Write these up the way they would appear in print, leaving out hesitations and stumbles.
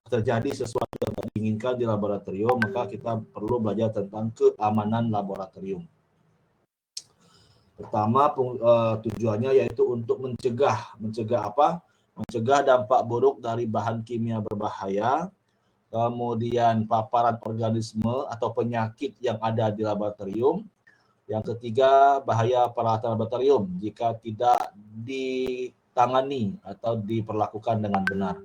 terjadi sesuatu yang tidak diinginkan di laboratorium, maka kita perlu belajar tentang keamanan laboratorium. Pertama, tujuannya yaitu untuk mencegah apa? Mencegah dampak buruk dari bahan kimia berbahaya, kemudian paparan organisme atau penyakit yang ada di laboratorium. Yang ketiga, bahaya peralatan laboratorium jika tidak ditangani atau diperlakukan dengan benar.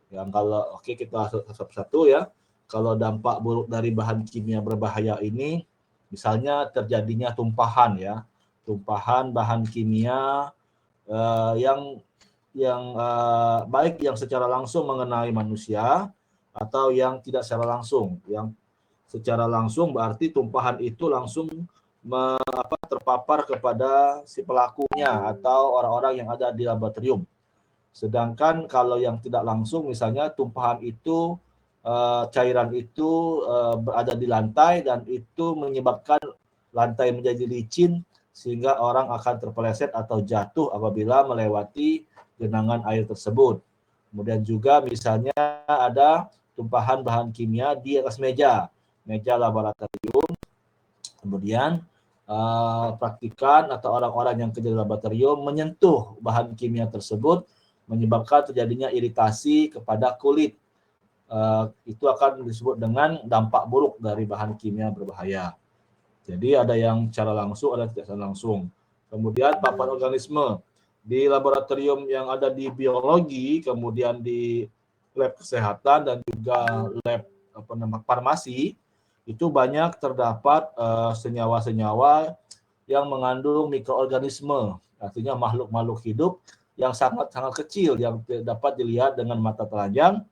Yang kalau kita satu-satu ya. Kalau dampak buruk dari bahan kimia berbahaya ini, misalnya terjadinya tumpahan ya, tumpahan bahan kimia yang baik yang secara langsung mengenai manusia atau yang tidak secara langsung. Yang secara langsung berarti tumpahan itu langsung terpapar kepada si pelakunya atau orang-orang yang ada di laboratorium. Sedangkan kalau yang tidak langsung, misalnya tumpahan itu, cairan itu berada di lantai dan itu menyebabkan lantai menjadi licin sehingga orang akan terpeleset atau jatuh apabila melewati genangan air tersebut. Kemudian juga misalnya ada tumpahan bahan kimia di atas meja laboratorium. Kemudian praktikan atau orang-orang yang kerja di laboratorium menyentuh bahan kimia tersebut menyebabkan terjadinya iritasi kepada kulit. Itu akan disebut dengan dampak buruk dari bahan kimia berbahaya. Jadi ada yang secara langsung, ada yang tidak secara langsung. Kemudian paparan organisme di laboratorium yang ada di biologi, kemudian di lab kesehatan dan juga lab farmasi, itu banyak terdapat senyawa-senyawa yang mengandung mikroorganisme, artinya makhluk-makhluk hidup yang sangat-sangat kecil yang dapat dilihat dengan mata telanjang.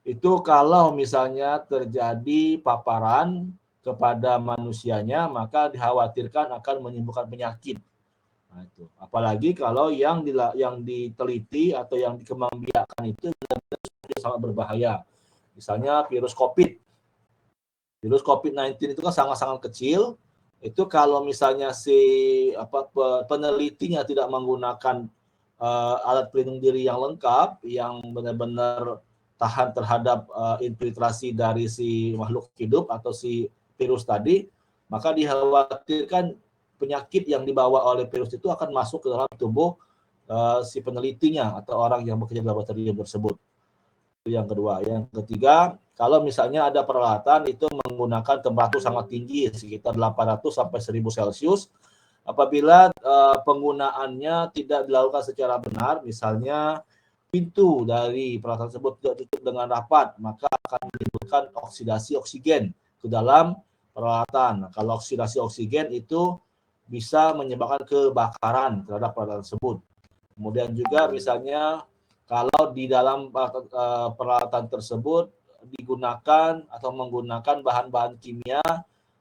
Itu kalau misalnya terjadi paparan kepada manusianya, maka dikhawatirkan akan menimbulkan penyakit. Nah, itu. Apalagi kalau yang diteliti atau yang dikembangbiakan itu sangat berbahaya. Misalnya virus COVID. Virus COVID-19 itu kan sangat-sangat kecil. Itu kalau misalnya penelitinya tidak menggunakan alat pelindung diri yang lengkap, yang benar-benar tahan terhadap infiltrasi dari si makhluk hidup atau si virus tadi, maka dikhawatirkan penyakit yang dibawa oleh virus itu akan masuk ke dalam tubuh si penelitinya atau orang yang bekerja di laboratorium tersebut. Itu yang kedua. Yang ketiga, kalau misalnya ada peralatan itu menggunakan temperatur sangat tinggi, sekitar 800 sampai 1000 Celcius, apabila penggunaannya tidak dilakukan secara benar, misalnya pintu dari peralatan tersebut tidak tutup dengan rapat, maka akan menimbulkan oksidasi oksigen ke dalam peralatan. Kalau oksidasi oksigen itu bisa menyebabkan kebakaran terhadap peralatan tersebut. Kemudian juga misalnya kalau di dalam peralatan tersebut digunakan atau menggunakan bahan-bahan kimia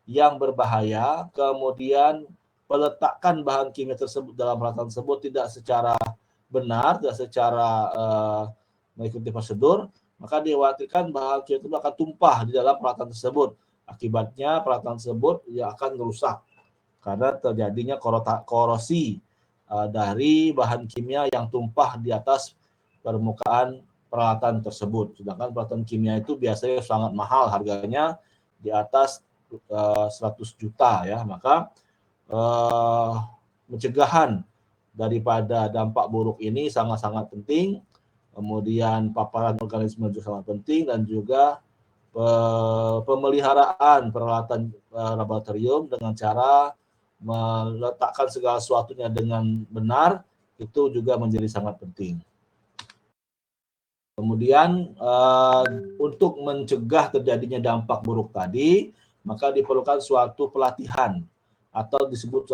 yang berbahaya, kemudian meletakkan bahan kimia tersebut dalam peralatan tersebut tidak secara benar, tidak secara mengikuti prosedur, maka dikhawatirkan bahan kimia itu akan tumpah di dalam peralatan tersebut. Akibatnya peralatan tersebut akan rusak karena terjadinya korosi dari bahan kimia yang tumpah di atas permukaan peralatan tersebut. Sedangkan peralatan kimia itu biasanya sangat mahal harganya, di atas 100 juta ya. Maka pencegahan daripada dampak buruk ini sangat-sangat penting. Kemudian paparan organisme juga sangat penting, dan juga pemeliharaan peralatan laboratorium dengan cara meletakkan segala sesuatunya dengan benar itu juga menjadi sangat penting. Kemudian untuk mencegah terjadinya dampak buruk tadi, maka diperlukan suatu pelatihan atau disebut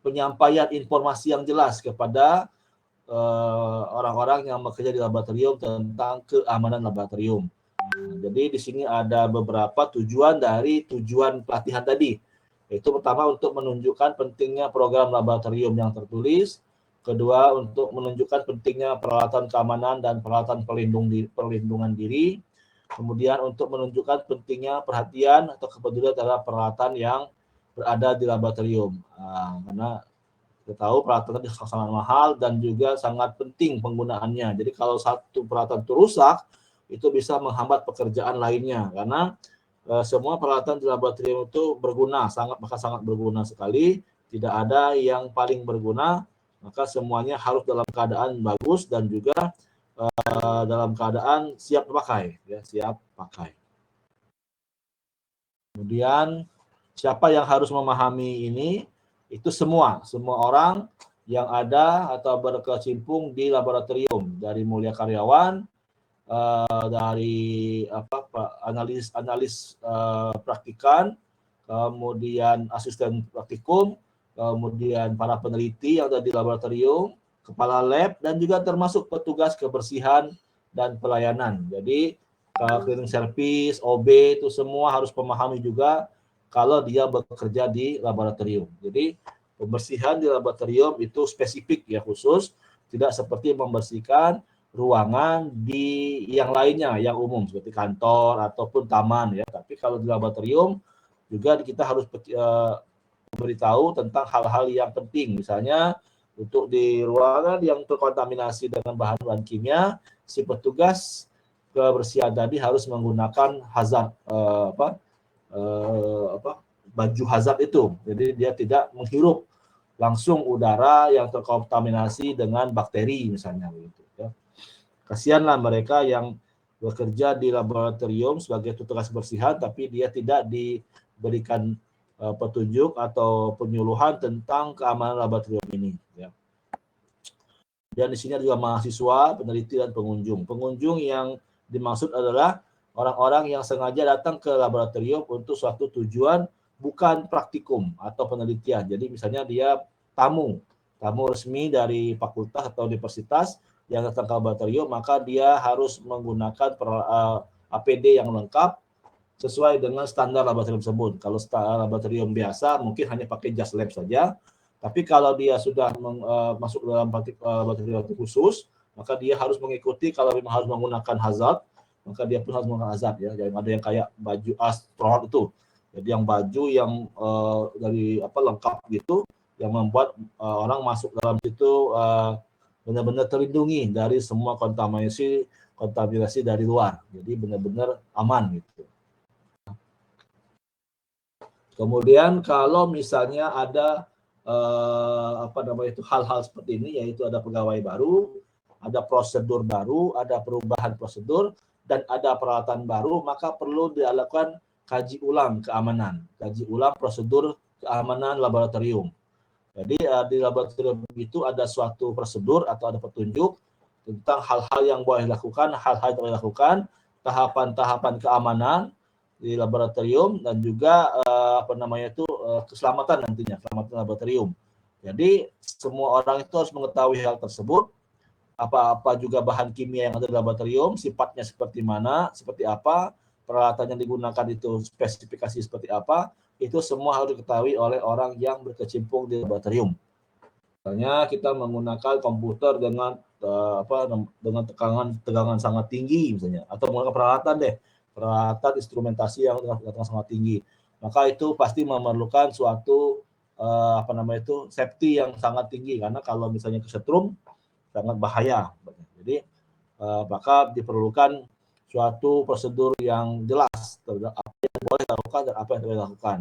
penyampaian informasi yang jelas kepada orang-orang yang bekerja di laboratorium tentang keamanan laboratorium. Jadi di sini ada beberapa tujuan dari tujuan pelatihan tadi. Itu pertama untuk menunjukkan pentingnya program laboratorium yang tertulis. Kedua, untuk menunjukkan pentingnya peralatan keamanan dan peralatan perlindungan diri. Kemudian untuk menunjukkan pentingnya perhatian atau kepedulian terhadap peralatan yang berada di laboratorium. Karena Kita tahu peralatan sangat mahal dan juga sangat penting penggunaannya. Jadi kalau satu peralatan itu rusak, itu bisa menghambat pekerjaan lainnya karena semua peralatan di laboratorium itu berguna, sangat berguna sekali. Tidak ada yang paling berguna, maka semuanya harus dalam keadaan bagus dan juga dalam keadaan siap pakai, ya, siap pakai. Kemudian siapa yang harus memahami ini? Itu semua orang yang ada atau berkecimpung di laboratorium, dari mulia karyawan, dari analis praktikan, kemudian asisten praktikum, kemudian para peneliti yang ada di laboratorium, kepala lab, dan juga termasuk petugas kebersihan dan pelayanan. Jadi cleaning service, OB itu semua harus memahami juga kalau dia bekerja di laboratorium. Jadi pembersihan di laboratorium itu spesifik ya, khusus, tidak seperti membersihkan ruangan di yang lainnya yang umum seperti kantor ataupun taman ya. Tapi kalau di laboratorium juga kita harus memberitahu tentang hal-hal yang penting, misalnya untuk di ruangan yang terkontaminasi dengan bahan-bahan kimia, si petugas kebersihan tadi harus menggunakan hazard baju hazard itu. Jadi dia tidak menghirup langsung udara yang terkontaminasi dengan bakteri misalnya begitu ya. Kasihanlah mereka yang bekerja di laboratorium sebagai petugas kebersihan tapi dia tidak diberikan petunjuk atau penyuluhan tentang keamanan laboratorium ini ya. Dan di sini ada juga mahasiswa, peneliti, dan pengunjung. Pengunjung yang dimaksud adalah orang-orang yang sengaja datang ke laboratorium untuk suatu tujuan, bukan praktikum atau penelitian. Jadi misalnya dia tamu resmi dari fakultas atau universitas yang datang ke laboratorium, maka dia harus menggunakan APD yang lengkap sesuai dengan standar laboratorium tersebut. Kalau laboratorium biasa mungkin hanya pakai jas lab saja. Tapi kalau dia sudah masuk dalam laboratorium khusus, maka dia harus mengikuti, kalau memang harus menggunakan hazard, maka dia pun harus menggunakan hazard ya. Jangan ada yang kayak baju astronaut itu. Jadi yang baju yang dari lengkap gitu, yang membuat orang masuk dalam situ benar-benar terlindungi dari semua kontaminasi dari luar. Jadi benar-benar aman gitu. Kemudian kalau misalnya ada hal-hal seperti ini, yaitu ada pegawai baru, ada prosedur baru, ada perubahan prosedur, dan ada peralatan baru, maka perlu dilakukan kaji ulang keamanan, kaji ulang prosedur keamanan laboratorium. Jadi di laboratorium itu ada suatu prosedur atau ada petunjuk tentang hal-hal yang boleh dilakukan, hal-hal yang boleh dilakukan, tahapan-tahapan keamanan di laboratorium, dan juga keselamatan nantinya, keselamatan laboratorium. Jadi semua orang itu harus mengetahui hal tersebut, apa-apa juga bahan kimia yang ada di laboratorium, sifatnya seperti mana, seperti apa, peralatan yang digunakan itu spesifikasi seperti apa, itu semua harus diketahui oleh orang yang berkecimpung di laboratorium. Misalnya kita menggunakan komputer dengan dengan tegangan sangat tinggi misalnya, atau menggunakan peralatan instrumentasi yang dengan sangat tinggi, maka itu pasti memerlukan suatu safety yang sangat tinggi, karena kalau misalnya kesetrum sangat bahaya. Jadi maka diperlukan suatu prosedur yang jelas terhadap apa yang boleh dilakukan dan apa yang tidak dilakukan.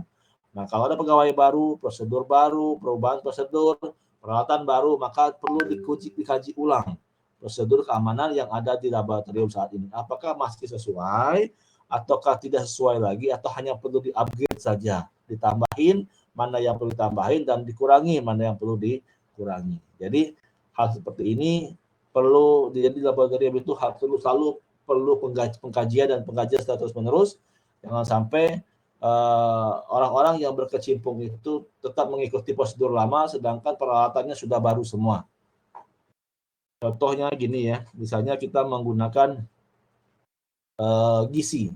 Nah, kalau ada pegawai baru, prosedur baru, perubahan prosedur, peralatan baru, maka perlu dikaji ulang prosedur keamanan yang ada di laboratorium saat ini. Apakah masih sesuai, ataukah tidak sesuai lagi, atau hanya perlu di-upgrade saja, ditambahin mana yang perlu ditambahin dan dikurangi mana yang perlu dikurangi. Jadi hal seperti ini perlu, jadi laboratorium itu selalu perlu pengkajian dan pengkajian secara terus-menerus. Jangan sampai orang-orang yang berkecimpung itu tetap mengikuti prosedur lama sedangkan peralatannya sudah baru semua. Contohnya gini ya, misalnya kita menggunakan gizi.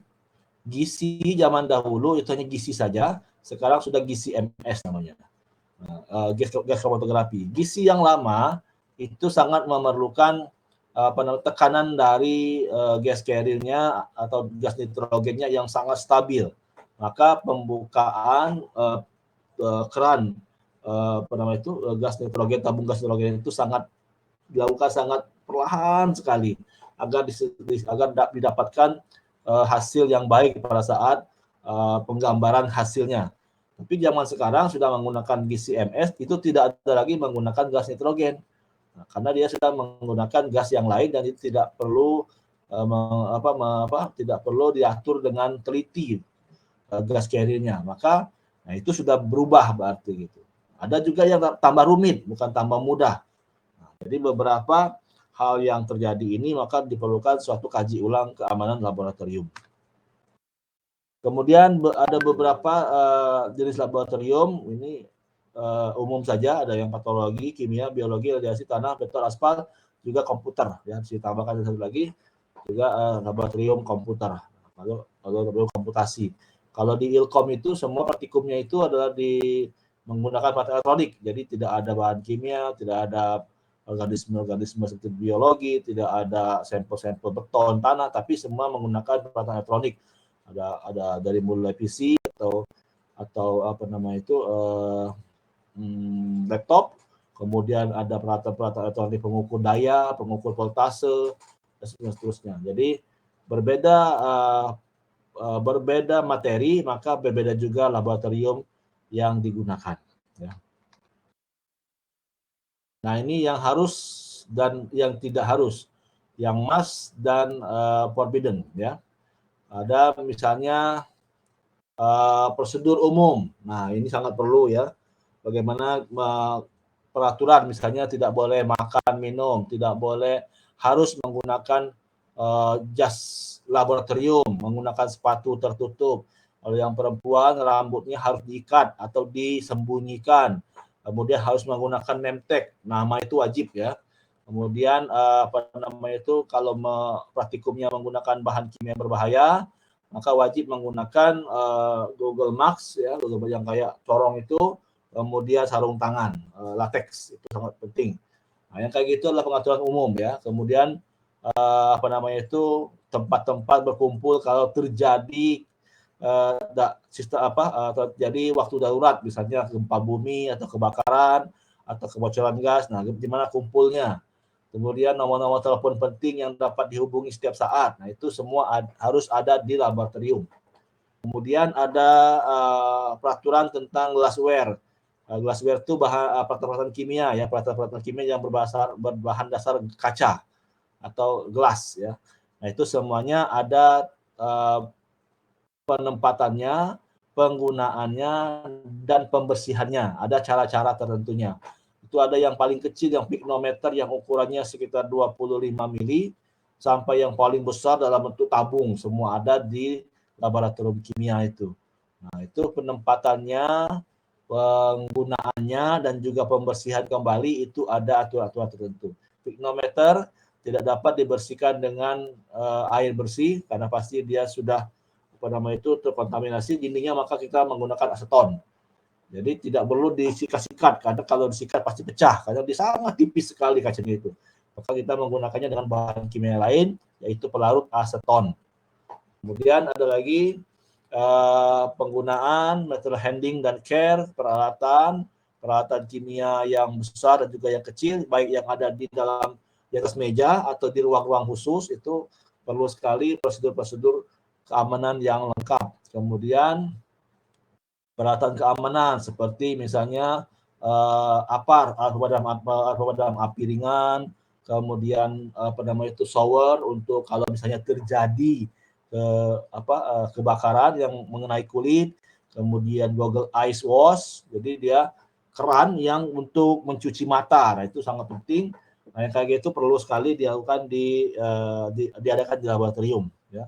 Gizi zaman dahulu itu hanya gizi saja, sekarang sudah gizi MS namanya. Gas kromatografi. Gizi yang lama itu sangat memerlukan tekanan dari gas carrier-nya atau gas nitrogennya yang sangat stabil. Maka pembukaan keran gas nitrogen, tabung gas nitrogen itu dilakukan sangat perlahan sekali agar didapatkan hasil yang baik pada saat penggambaran hasilnya. Tapi zaman sekarang sudah menggunakan GCMS, itu tidak ada lagi menggunakan gas nitrogen. Nah, karena dia sudah menggunakan gas yang lain dan itu tidak perlu tidak perlu diatur dengan teliti gas carrier-nya. Maka itu sudah berubah berarti gitu. Ada juga yang tambah rumit, bukan tambah mudah. Nah, jadi beberapa hal yang terjadi ini maka diperlukan suatu kaji ulang keamanan laboratorium. Kemudian ada beberapa jenis laboratorium, ini umum saja, ada yang patologi, kimia, biologi, radiasi, tanah, beton, aspal, juga komputer. Ya, ditambahkan satu lagi juga laboratorium komputer, laboratorium komputasi. Kalau di Ilkom itu semua praktikumnya itu adalah menggunakan peralatan elektronik, jadi tidak ada bahan kimia, tidak ada organisme seperti biologi, tidak ada sampel-sampel beton, tanah, tapi semua menggunakan peralatan elektronik. Ada dari mulai PC atau laptop, kemudian ada peralatan elektronik pengukur daya, pengukur voltase, dan seterusnya. Jadi berbeda materi, maka berbeda juga laboratorium yang digunakan. Ya. Nah, ini yang harus dan yang tidak harus, yang must dan forbidden, ya. Ada misalnya prosedur umum. Nah, ini sangat perlu ya. Bagaimana peraturan misalnya tidak boleh makan, minum, tidak boleh, harus menggunakan jas laboratorium, menggunakan sepatu tertutup. Kalau yang perempuan rambutnya harus diikat atau disembunyikan. Kemudian harus menggunakan name tag. Nama itu wajib ya. Kemudian kalau praktikumnya menggunakan bahan kimia berbahaya, maka wajib menggunakan Google Mask ya, Google yang kayak corong itu, kemudian sarung tangan, latex, itu sangat penting. Nah, yang kayak gitu adalah pengaturan umum ya. Kemudian tempat-tempat berkumpul kalau terjadi terjadi waktu darurat, misalnya gempa bumi atau kebakaran atau kebocoran gas. Nah, di mana kumpulnya? Kemudian nomor-nomor telepon penting yang dapat dihubungi setiap saat. Nah, itu semua harus ada di laboratorium. Kemudian ada peraturan tentang glassware. Glassware itu peralatan kimia ya, peralatan kimia yang berbahan dasar kaca atau gelas ya. Nah, itu semuanya ada penempatannya, penggunaannya, dan pembersihannya. Ada cara-cara tertentunya. Itu ada yang paling kecil, yang pignometer, yang ukurannya sekitar 25 mili, sampai yang paling besar dalam bentuk tabung. Semua ada di laboratorium kimia itu. Nah, itu penempatannya, penggunaannya, dan juga pembersihan kembali, itu ada aturan-aturan tertentu. Pignometer tidak dapat dibersihkan dengan air bersih, karena pasti dia sudah terkontaminasi dindingnya, maka kita menggunakan aseton. Jadi tidak perlu disikat-sikat, karena kalau disikat pasti pecah, karena dia sangat tipis sekali kacanya itu. Maka kita menggunakannya dengan bahan kimia lain, yaitu pelarut aseton. Kemudian ada lagi penggunaan material handling dan care, peralatan kimia yang besar dan juga yang kecil, baik yang ada di atas meja atau di ruang-ruang khusus, itu perlu sekali prosedur-prosedur keamanan yang lengkap. Kemudian peralatan keamanan seperti misalnya pemadam api ringan, kemudian shower untuk kalau misalnya terjadi kebakaran yang mengenai kulit, kemudian goggle eyes wash, jadi dia keran yang untuk mencuci mata. Nah, itu sangat penting. Nah, yang kayak gitu perlu sekali dilakukan diadakan di laboratorium ya.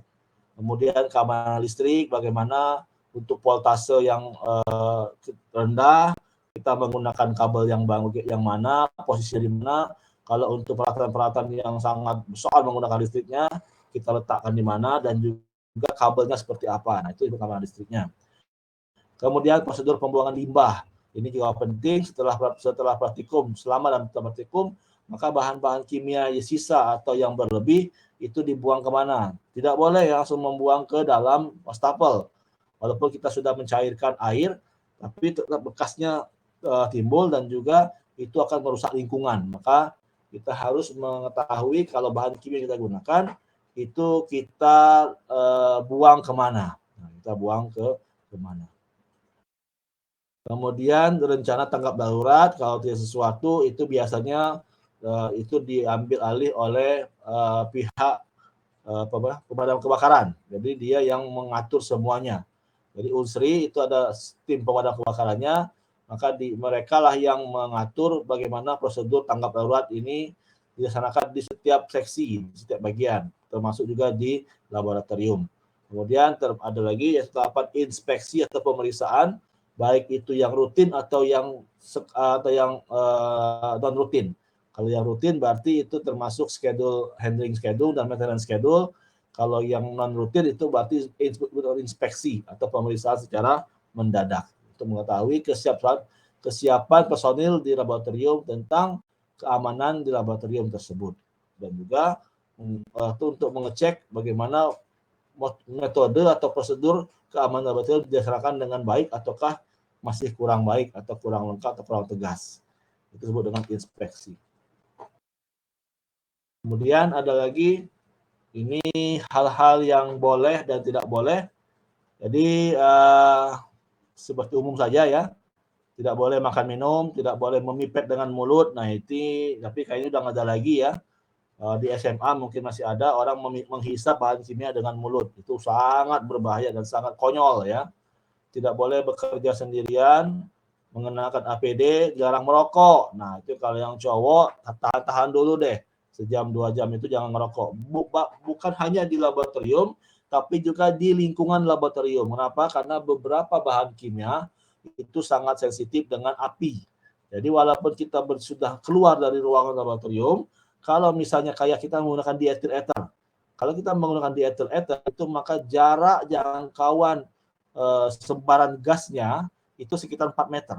Kemudian keamanan listrik, bagaimana untuk voltase yang rendah, kita menggunakan kabel yang mana, posisinya di mana. Kalau untuk peralatan-peralatan yang sangat besar menggunakan listriknya, kita letakkan di mana, dan juga kabelnya seperti apa. Nah, itu keamanan listriknya. Kemudian prosedur pembuangan limbah. Ini juga penting setelah praktikum. Selama dalam praktikum, maka bahan-bahan kimia sisa atau yang berlebih itu dibuang kemana? Tidak boleh langsung membuang ke dalam wastafel. Walaupun kita sudah mencairkan air, tapi tetap bekasnya timbul dan juga itu akan merusak lingkungan. Maka kita harus mengetahui kalau bahan kimia yang kita gunakan itu kita buang kemana. Nah, kita buang kemana. Kemudian rencana tanggap darurat kalau tidak sesuatu itu biasanya itu diambil alih oleh pihak pemadam kebakaran. Jadi dia yang mengatur semuanya. Jadi Unsri itu ada tim pemadam kebakarannya, maka mereka lah yang mengatur bagaimana prosedur tanggap darurat ini dilaksanakan di setiap seksi, di setiap bagian, termasuk juga di laboratorium. Kemudian ada lagi yaitu tahapan inspeksi atau pemeriksaan, baik itu yang rutin atau yang non rutin. Kalau yang rutin berarti itu termasuk schedule, handling schedule dan maintenance schedule. Kalau yang non rutin itu berarti inspeksi atau pemeriksaan secara mendadak untuk mengetahui kesiapan personil di laboratorium tentang keamanan di laboratorium tersebut, dan juga untuk mengecek bagaimana metode atau prosedur keamanan laboratorium dilaksanakan dengan baik ataukah masih kurang baik atau kurang lengkap atau kurang tegas. Itu disebut dengan inspeksi. Kemudian ada lagi ini hal-hal yang boleh dan tidak boleh. Jadi seperti umum saja ya, tidak boleh makan minum, tidak boleh memipet dengan mulut. Nah itu, tapi kayaknya udah nggak ada lagi ya. Di SMA mungkin masih ada orang menghisap bahan kimia dengan mulut. Itu sangat berbahaya dan sangat konyol ya. Tidak boleh bekerja sendirian, mengenakan APD, jarang merokok. Nah itu kalau yang cowok tahan dulu deh. Sejam 2 jam itu jangan merokok. Bukan hanya di laboratorium, tapi juga di lingkungan laboratorium. Kenapa? Karena beberapa bahan kimia itu sangat sensitif dengan api. Jadi walaupun kita sudah keluar dari ruangan laboratorium, kalau misalnya kayak kita menggunakan diethyl ether, kalau kita menggunakan diethyl ether itu maka jarak jangkauan sebaran gasnya itu sekitar 4 meter.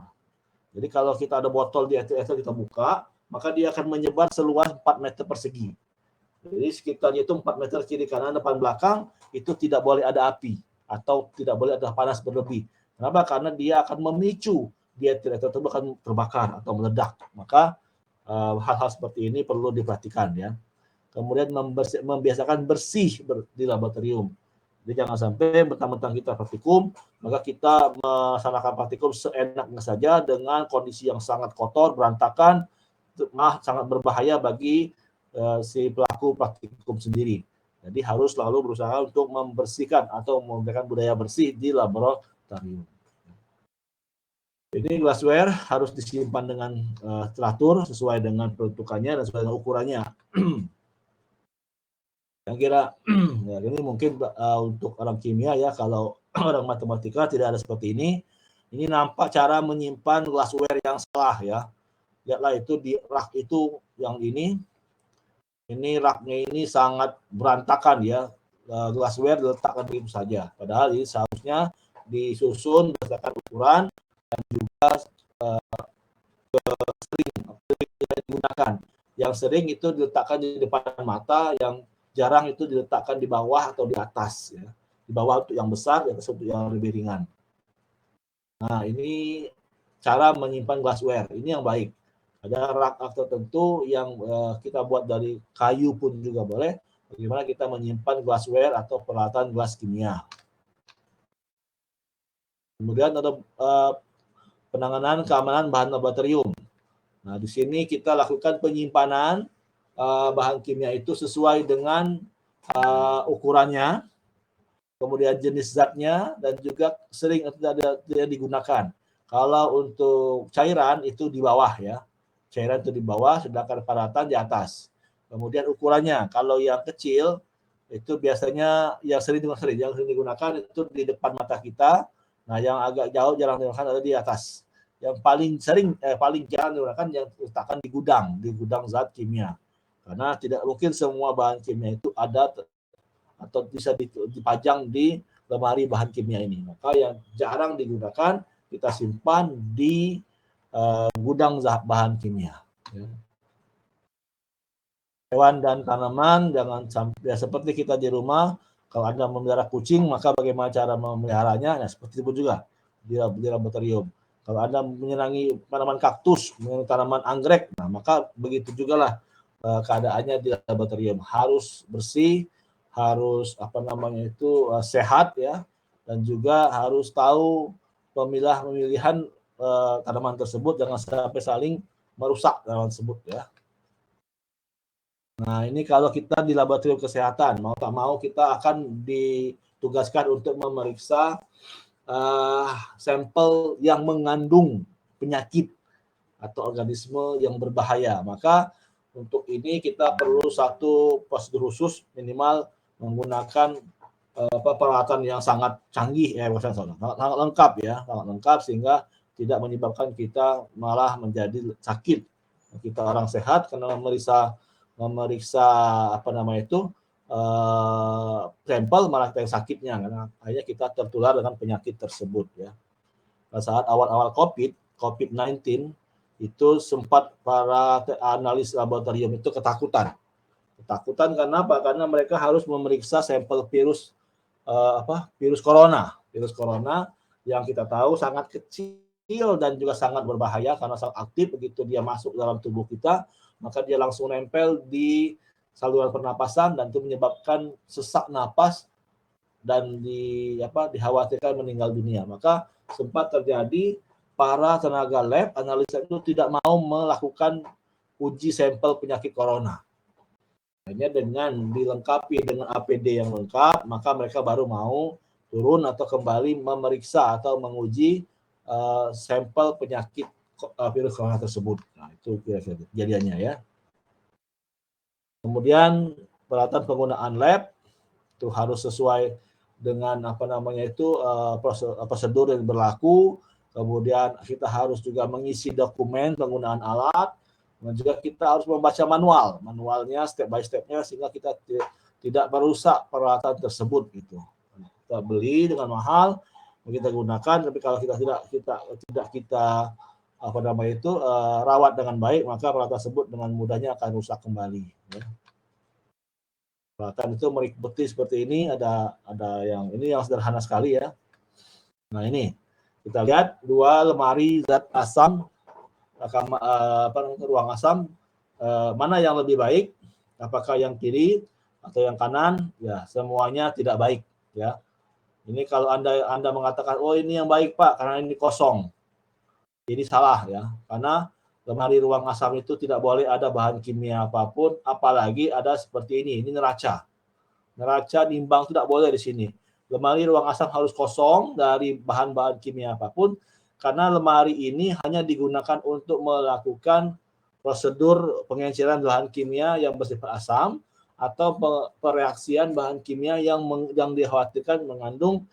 Jadi kalau kita ada botol diethyl ether kita buka, maka dia akan menyebar seluas 4 meter persegi. Jadi sekitarnya itu 4 meter kiri kanan depan belakang itu tidak boleh ada api atau tidak boleh ada panas berlebih. Kenapa? Karena dia akan memicu diethyl ether tersebut akan terbakar atau meledak. Maka hal-hal seperti ini perlu diperhatikan ya. Kemudian membiasakan bersih di laboratorium. Jadi jangan sampai mentang-mentang kita praktikum, maka kita melaksanakan praktikum seenaknya saja dengan kondisi yang sangat kotor, berantakan, sangat berbahaya bagi si pelaku praktikum sendiri. Jadi harus selalu berusaha untuk membersihkan atau memberikan budaya bersih di laboratorium. Jadi glassware harus disimpan dengan teratur sesuai dengan peruntukannya dan sesuai dengan ukurannya. Yang kira ya, ini mungkin untuk orang kimia ya, kalau orang matematika tidak ada seperti ini. Ini nampak cara menyimpan glassware yang salah ya. Lihatlah itu di rak itu yang ini raknya ini sangat berantakan ya. Glassware diletakkan begitu saja. Padahal ini seharusnya disusun berdasarkan ukuran dan juga sering digunakan. Yang sering itu diletakkan di depan mata, yang jarang itu diletakkan di bawah atau di atas ya. Di bawah untuk yang besar, di atas untuk yang lebih ringan. Nah, ini cara menyimpan glassware. Ini yang baik. Ada rak tertentu yang kita buat dari kayu pun juga boleh. Bagaimana kita menyimpan glassware atau peralatan gelas kimia. Kemudian ada penanganan keamanan bahan laboratorium. Nah, di sini kita lakukan penyimpanan bahan kimia itu sesuai dengan ukurannya, kemudian jenis zatnya, dan juga sering atau tidak digunakan. Kalau untuk cairan itu di bawah ya. Cairan itu di bawah, sedangkan peralatan di atas. Kemudian ukurannya, kalau yang kecil itu biasanya yang sering digunakan itu di depan mata kita. Nah, yang agak jauh jarang digunakan ada di atas. Yang paling jarang digunakan yang diletakkan di gudang zat kimia. Karena tidak mungkin semua bahan kimia itu ada atau bisa dipajang di lemari bahan kimia ini. Maka yang jarang digunakan kita simpan di gudang bahan kimia. Hewan dan tanaman jangan sampai ya, seperti kita di rumah, kalau Anda memelihara kucing maka bagaimana cara memeliharanya? Nah, seperti itu juga di laboratorium. Kalau Anda menyenangi tanaman kaktus, menyenangi tanaman anggrek, nah maka begitu juga lah keadaannya di laboratorium. Harus bersih, harus sehat ya, dan juga harus tahu pemilihan tanaman tersebut, jangan sampai saling merusak tanaman tersebut ya. Nah, ini kalau kita di laboratorium kesehatan, mau tak mau kita akan ditugaskan untuk memeriksa sampel yang mengandung penyakit atau organisme yang berbahaya. Maka untuk ini kita perlu satu prosedur khusus, minimal menggunakan peralatan yang sangat canggih sangat lengkap ya, sangat lengkap sehingga tidak menyebabkan kita malah menjadi sakit. Kita orang sehat karena memeriksa sampel malah kita yang sakitnya, karena akhirnya kita tertular dengan penyakit tersebut ya. Pada saat awal-awal COVID-19 itu sempat para analis laboratorium itu ketakutan karena apa? Karena mereka harus memeriksa sampel virus corona yang kita tahu sangat kecil dan juga sangat berbahaya karena sangat aktif. Begitu dia masuk dalam tubuh kita, maka dia langsung nempel di saluran pernapasan dan itu menyebabkan sesak napas dan dikhawatirkan meninggal dunia. Maka sempat terjadi para tenaga lab analisa itu tidak mau melakukan uji sampel penyakit corona. Hanya dengan dilengkapi dengan APD yang lengkap, maka mereka baru mau turun atau kembali memeriksa atau menguji sampel penyakit virus corona tersebut. Nah, itu kira-kira kejadiannya ya. Kemudian peralatan penggunaan lab itu harus sesuai dengan prosedur yang berlaku. Kemudian kita harus juga mengisi dokumen penggunaan alat, dan juga kita harus membaca manualnya step by stepnya sehingga kita tidak merusak peralatan tersebut gitu. Kita beli dengan mahal, kita gunakan, tapi kalau kita rawat dengan baik, maka peralatan tersebut dengan mudahnya akan rusak kembali ya. Peralatan itu meliputi seperti ini, ada yang ini yang sederhana sekali ya. Nah, ini kita lihat 2 lemari zat asam, ruang asam, mana yang lebih baik? Apakah yang kiri atau yang kanan? Ya, semuanya tidak baik ya. Ini kalau Anda mengatakan, oh ini yang baik Pak karena ini kosong, ini salah ya, karena lemari ruang asam itu tidak boleh ada bahan kimia apapun, apalagi ada seperti ini neraca nimbang tidak boleh di sini. Lemari ruang asam harus kosong dari bahan-bahan kimia apapun, karena lemari ini hanya digunakan untuk melakukan prosedur pengenceran bahan kimia yang bersifat asam atau pereaksian bahan kimia yang dikhawatirkan mengandung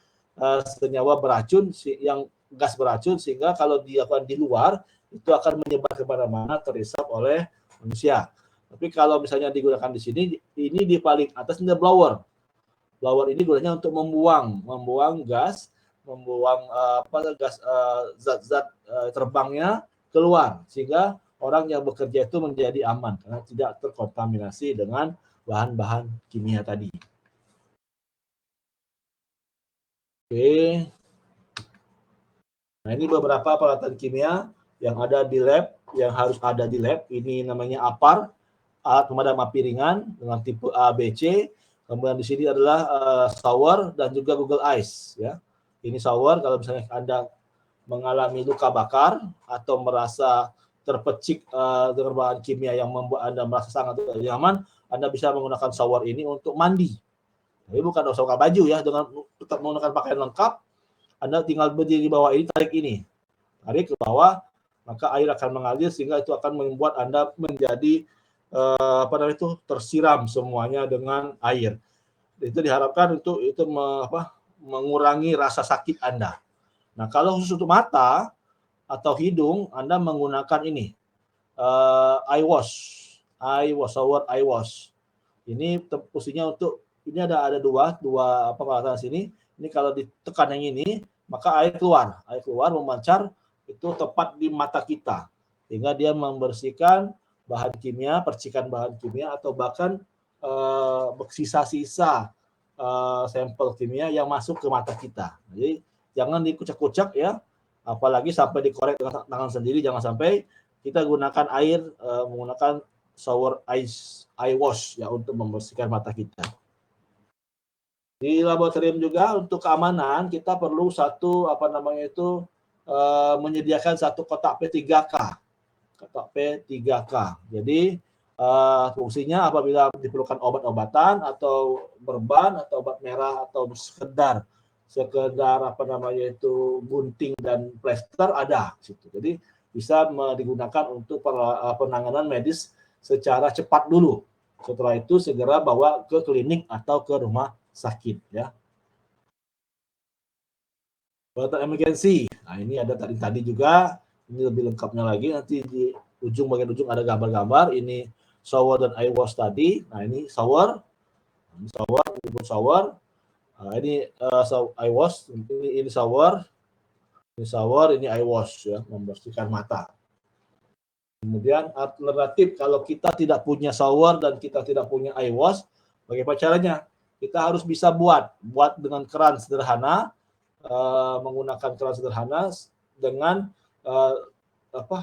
senyawa beracun, yang gas beracun, sehingga kalau dilakukan di luar itu akan menyebar kemana-mana, terhisap oleh manusia. Tapi kalau misalnya digunakan di sini, ini di paling atas ini blower. Blower ini gunanya untuk membuang gas, zat-zat terbangnya keluar, sehingga orang yang bekerja itu menjadi aman karena tidak terkontaminasi dengan bahan-bahan kimia tadi. Oke. Nah, ini beberapa peralatan kimia yang ada di lab, yang harus ada di lab. Ini namanya APAR, alat pemadam api ringan dengan tipe A, B, C. Kemudian di sini adalah shower dan juga Google Eyes ya. Ini shower kalau misalnya Anda mengalami luka bakar atau merasa terpecik dengan bahan kimia yang membuat Anda merasa sangat tidak nyaman, Anda bisa menggunakan shower ini untuk mandi. Tapi bukan shower baju ya, dengan tetap menggunakan pakaian lengkap, Anda tinggal berdiri di bawah ini, tarik ke bawah, maka air akan mengalir sehingga itu akan membuat Anda menjadi tersiram semuanya dengan air. Itu diharapkan untuk itu mengurangi rasa sakit Anda. Nah, kalau khusus untuk mata atau hidung, Anda menggunakan ini eye wash, shower eye wash. Ini fungsinya untuk, ini ada dua peralatan sini. Ini kalau ditekan yang ini, maka air keluar memancar itu tepat di mata kita, sehingga dia membersihkan bahan kimia, percikan bahan kimia, atau bahkan sisa-sisa sampel kimia yang masuk ke mata kita. Jadi jangan dikucek-kucek ya, apalagi sampai dikorek dengan tangan sendiri. Jangan sampai kita gunakan air, menggunakan shower eye wash ya untuk membersihkan mata kita. Di laboratorium juga untuk keamanan kita perlu menyediakan satu kotak P3K. Kotak P3K. Jadi fungsinya apabila diperlukan obat-obatan atau berban atau obat merah atau sekedar gunting dan plester ada situ. Jadi bisa digunakan untuk penanganan medis secara cepat dulu. Setelah itu segera bawa ke klinik atau ke rumah sakit ya. Peralatan emergency. Nah, ini ada tadi juga. Ini lebih lengkapnya lagi, nanti di bagian ujung ada gambar-gambar. Ini shower dan eye wash tadi. Nah, ini shower. Ini shower. Nah, ini eye wash. Ini shower. Ini shower, ini eye wash ya, membersihkan mata. Kemudian alternatif kalau kita tidak punya shower dan kita tidak punya eye wash, bagaimana caranya? Kita harus bisa buat dengan keran sederhana, menggunakan keran sederhana dengan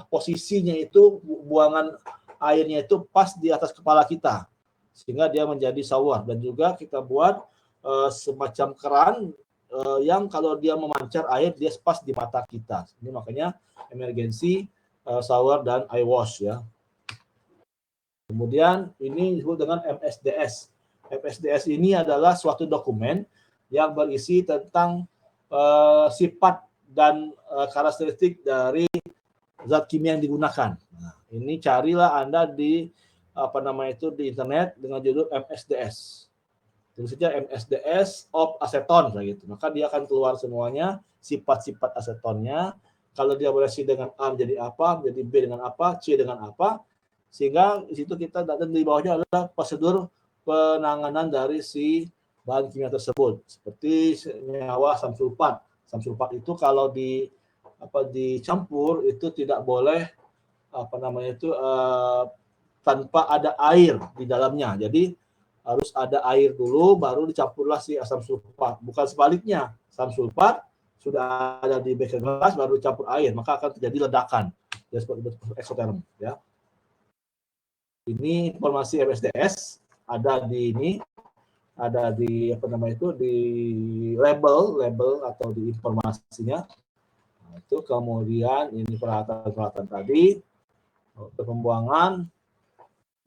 posisinya itu buangan airnya itu pas di atas kepala kita sehingga dia menjadi shower. Dan juga kita buat semacam keran yang kalau dia memancar air dia pas di mata kita. Ini makanya emergency shower dan eye wash ya. Kemudian ini disebut dengan MSDS. MSDS ini adalah suatu dokumen yang berisi tentang sifat dan karakteristik dari zat kimia yang digunakan. Nah, ini carilah Anda di di internet dengan judul MSDS. Tulis saja MSDS of aseton kayak gitu. Maka dia akan keluar semuanya sifat-sifat asetonnya. Kalau dia bereaksi dengan A menjadi apa, menjadi B dengan apa, C dengan apa, sehingga di situ kita dan di bawahnya adalah prosedur penanganan dari si bahan kimia tersebut. Seperti senyawa samsulfat. Samsulfat itu kalau dicampur itu tidak boleh tanpa ada air di dalamnya. Jadi harus ada air dulu baru dicampurlah si asam sulfat. Bukan sebaliknya. Asam sulfat sudah ada di beker gelas baru dicampur air, maka akan terjadi ledakan. Ya, seperti eksoterm ya. Ini informasi MSDS ada di di label atau di informasinya. Nah, itu kemudian ini peralatan tadi untuk pembuangan.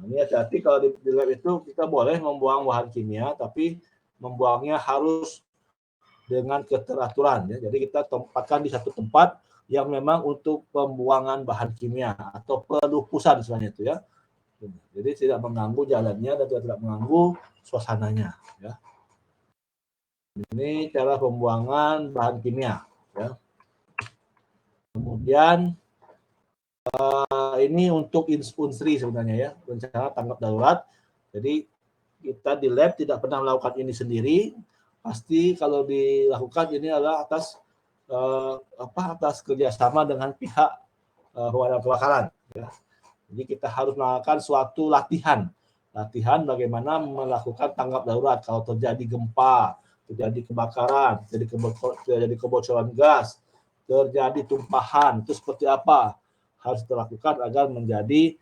Nah, ini hati-hati kalau di lab itu kita boleh membuang bahan kimia, tapi membuangnya harus dengan keteraturan ya. Jadi kita tempatkan di satu tempat yang memang untuk pembuangan bahan kimia atau pelupusan istilahnya itu ya. Jadi tidak mengganggu jalannya dan tidak mengganggu suasananya ya. Ini cara pembuangan bahan kimia ya. Kemudian ini untuk unsri sebenarnya ya, rencana tanggap darurat. Jadi kita di lab tidak pernah melakukan ini sendiri. Pasti kalau dilakukan ini adalah atas kerjasama dengan pihak pemadam kebakaran ya. Jadi kita harus melakukan suatu latihan bagaimana melakukan tanggap darurat kalau terjadi gempa, terjadi kebakaran, terjadi kebocoran gas, terjadi tumpahan, itu seperti apa harus dilakukan agar menjadi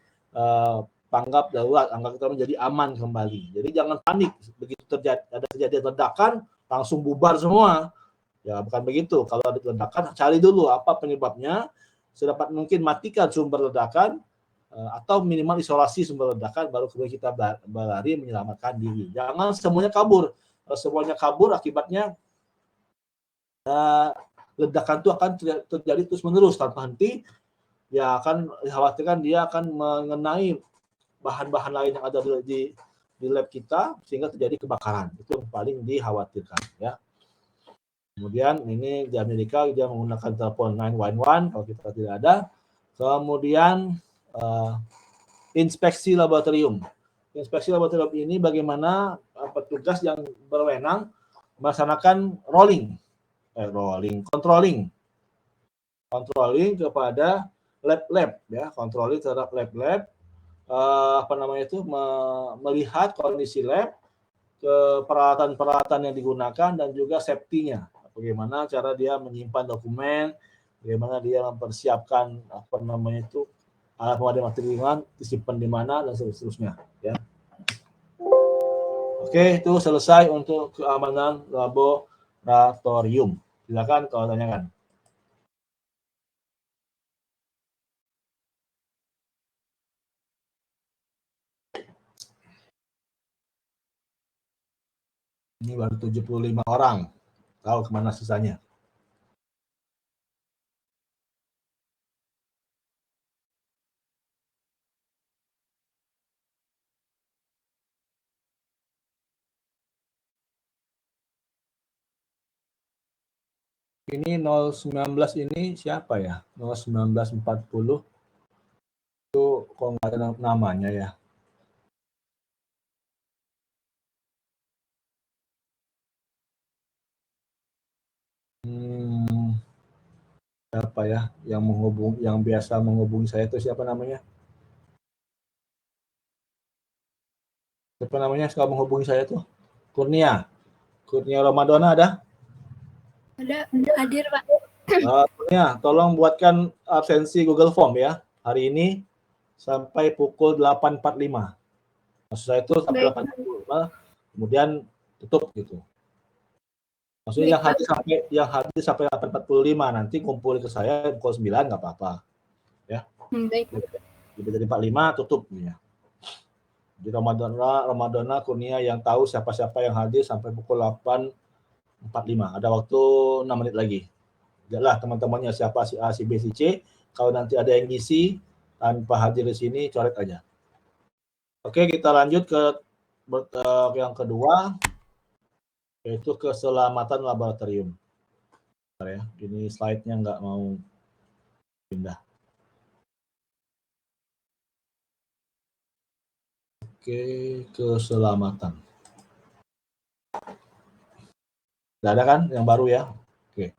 tanggap darurat, agar kita menjadi aman kembali. Jadi jangan panik begitu ada kejadian ledakan langsung bubar semua. Ya bukan begitu. Kalau ada ledakan cari dulu apa penyebabnya, sedapat mungkin matikan sumber ledakan. Atau minimal isolasi sumber ledakan baru kemudian kita berlari menyelamatkan diri. Jangan semuanya kabur. Kalau semuanya kabur akibatnya ledakan itu akan terjadi terus menerus tanpa henti. Ya akan dikhawatirkan dia akan mengenai bahan-bahan lain yang ada di lab kita sehingga terjadi kebakaran. Itu yang paling dikhawatirkan ya. Kemudian ini di Amerika dia menggunakan telepon 911 kalau kita tidak ada. Kemudian inspeksi laboratorium. Inspeksi laboratorium ini bagaimana petugas yang berwenang melaksanakan controlling kepada lab ya, controlling terhadap lab melihat kondisi lab, ke peralatan-peralatan yang digunakan dan juga safety-nya. Bagaimana cara dia menyimpan dokumen, bagaimana dia mempersiapkan apa namanya itu alat pemadam api lingkungan disimpan di mana dan seterusnya ya. Oke, itu selesai untuk keamanan laboratorium. Silakan kalau tanyakan. Ini baru 75 orang. Tahu kemana sisanya? Ini 019 ini siapa ya? 01940 itu kok nggak ada namanya ya? Siapa ya yang biasa menghubungi saya itu siapa namanya? Siapa namanya sekarang menghubungi saya tuh? Kurnia Ramadana ada? Ada, hadir Pak. Kurnia, tolong buatkan absensi Google Form ya hari ini sampai pukul 8.45. Maksud saya itu sampai 8.45, kemudian tutup gitu. Maksudnya yang hadir sampai 8.45 nanti kumpul ke saya pukul 9 nggak apa-apa. Ya. Baik. Jadi 45 tutup ya. Di Ramadana Kurnia yang tahu siapa-siapa yang hadir sampai pukul 8.45. Ada waktu 6 menit lagi. Jelas teman-temannya siapa si A, si B, si C. Kalau nanti ada yang ngisi tanpa hadir di sini, coret aja. Oke, kita lanjut ke yang kedua, yaitu keselamatan laboratorium. Ya, ini slide-nya nggak mau pindah. Oke, keselamatan. Tidak ada kan yang baru ya? Oke.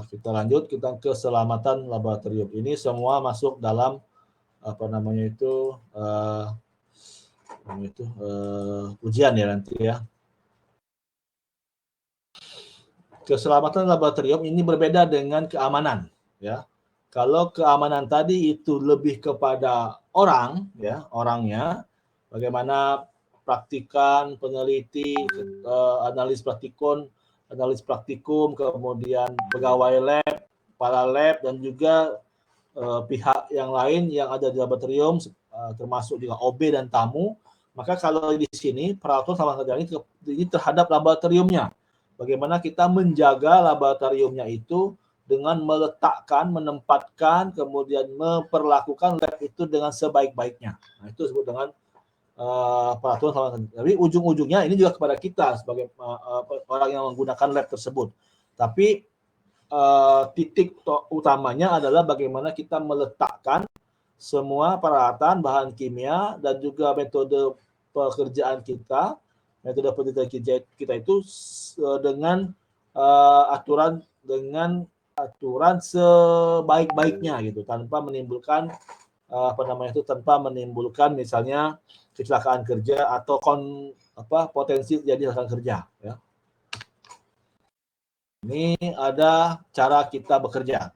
Kita lanjut, kita keselamatan laboratorium. Ini semua masuk dalam apa namanya itu ujian ya nanti ya. Keselamatan laboratorium ini berbeda dengan keamanan ya. Kalau keamanan tadi itu lebih kepada orang ya, orangnya, bagaimana praktikan, peneliti, analis praktikum, kemudian pegawai lab, kepala lab, dan juga pihak yang lain yang ada di laboratorium, termasuk juga OB dan tamu. Maka kalau di sini peraturan sama kerja ini terhadap laboratoriumnya. Bagaimana kita menjaga laboratoriumnya itu dengan meletakkan, menempatkan, kemudian memperlakukan lab itu dengan sebaik-baiknya. Nah, itu disebut dengan peraturan sama kerja. Tapi ujung-ujungnya ini juga kepada kita sebagai orang yang menggunakan lab tersebut. Tapi titik utamanya adalah bagaimana kita meletakkan semua peralatan, bahan kimia, dan juga metode pekerjaan kita, metode penelitian kita itu dengan aturan sebaik-baiknya gitu, tanpa menimbulkan tanpa menimbulkan misalnya kecelakaan kerja atau potensi terjadi kecelakaan kerja ya. Ini ada cara kita bekerja.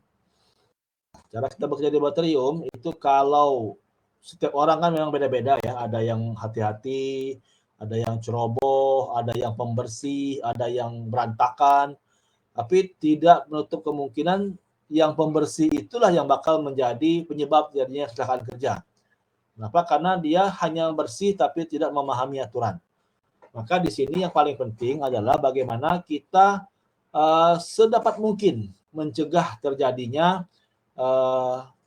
Cara kita bekerja di laboratorium itu kalau setiap orang kan memang beda-beda ya. Ada yang hati-hati, ada yang ceroboh, ada yang pembersih, ada yang berantakan. Tapi tidak menutup kemungkinan yang pembersih itulah yang bakal menjadi penyebab terjadinya kecelakaan kerja. Kenapa? Karena dia hanya bersih tapi tidak memahami aturan. Maka di sini yang paling penting adalah bagaimana kita sedapat mungkin mencegah terjadinya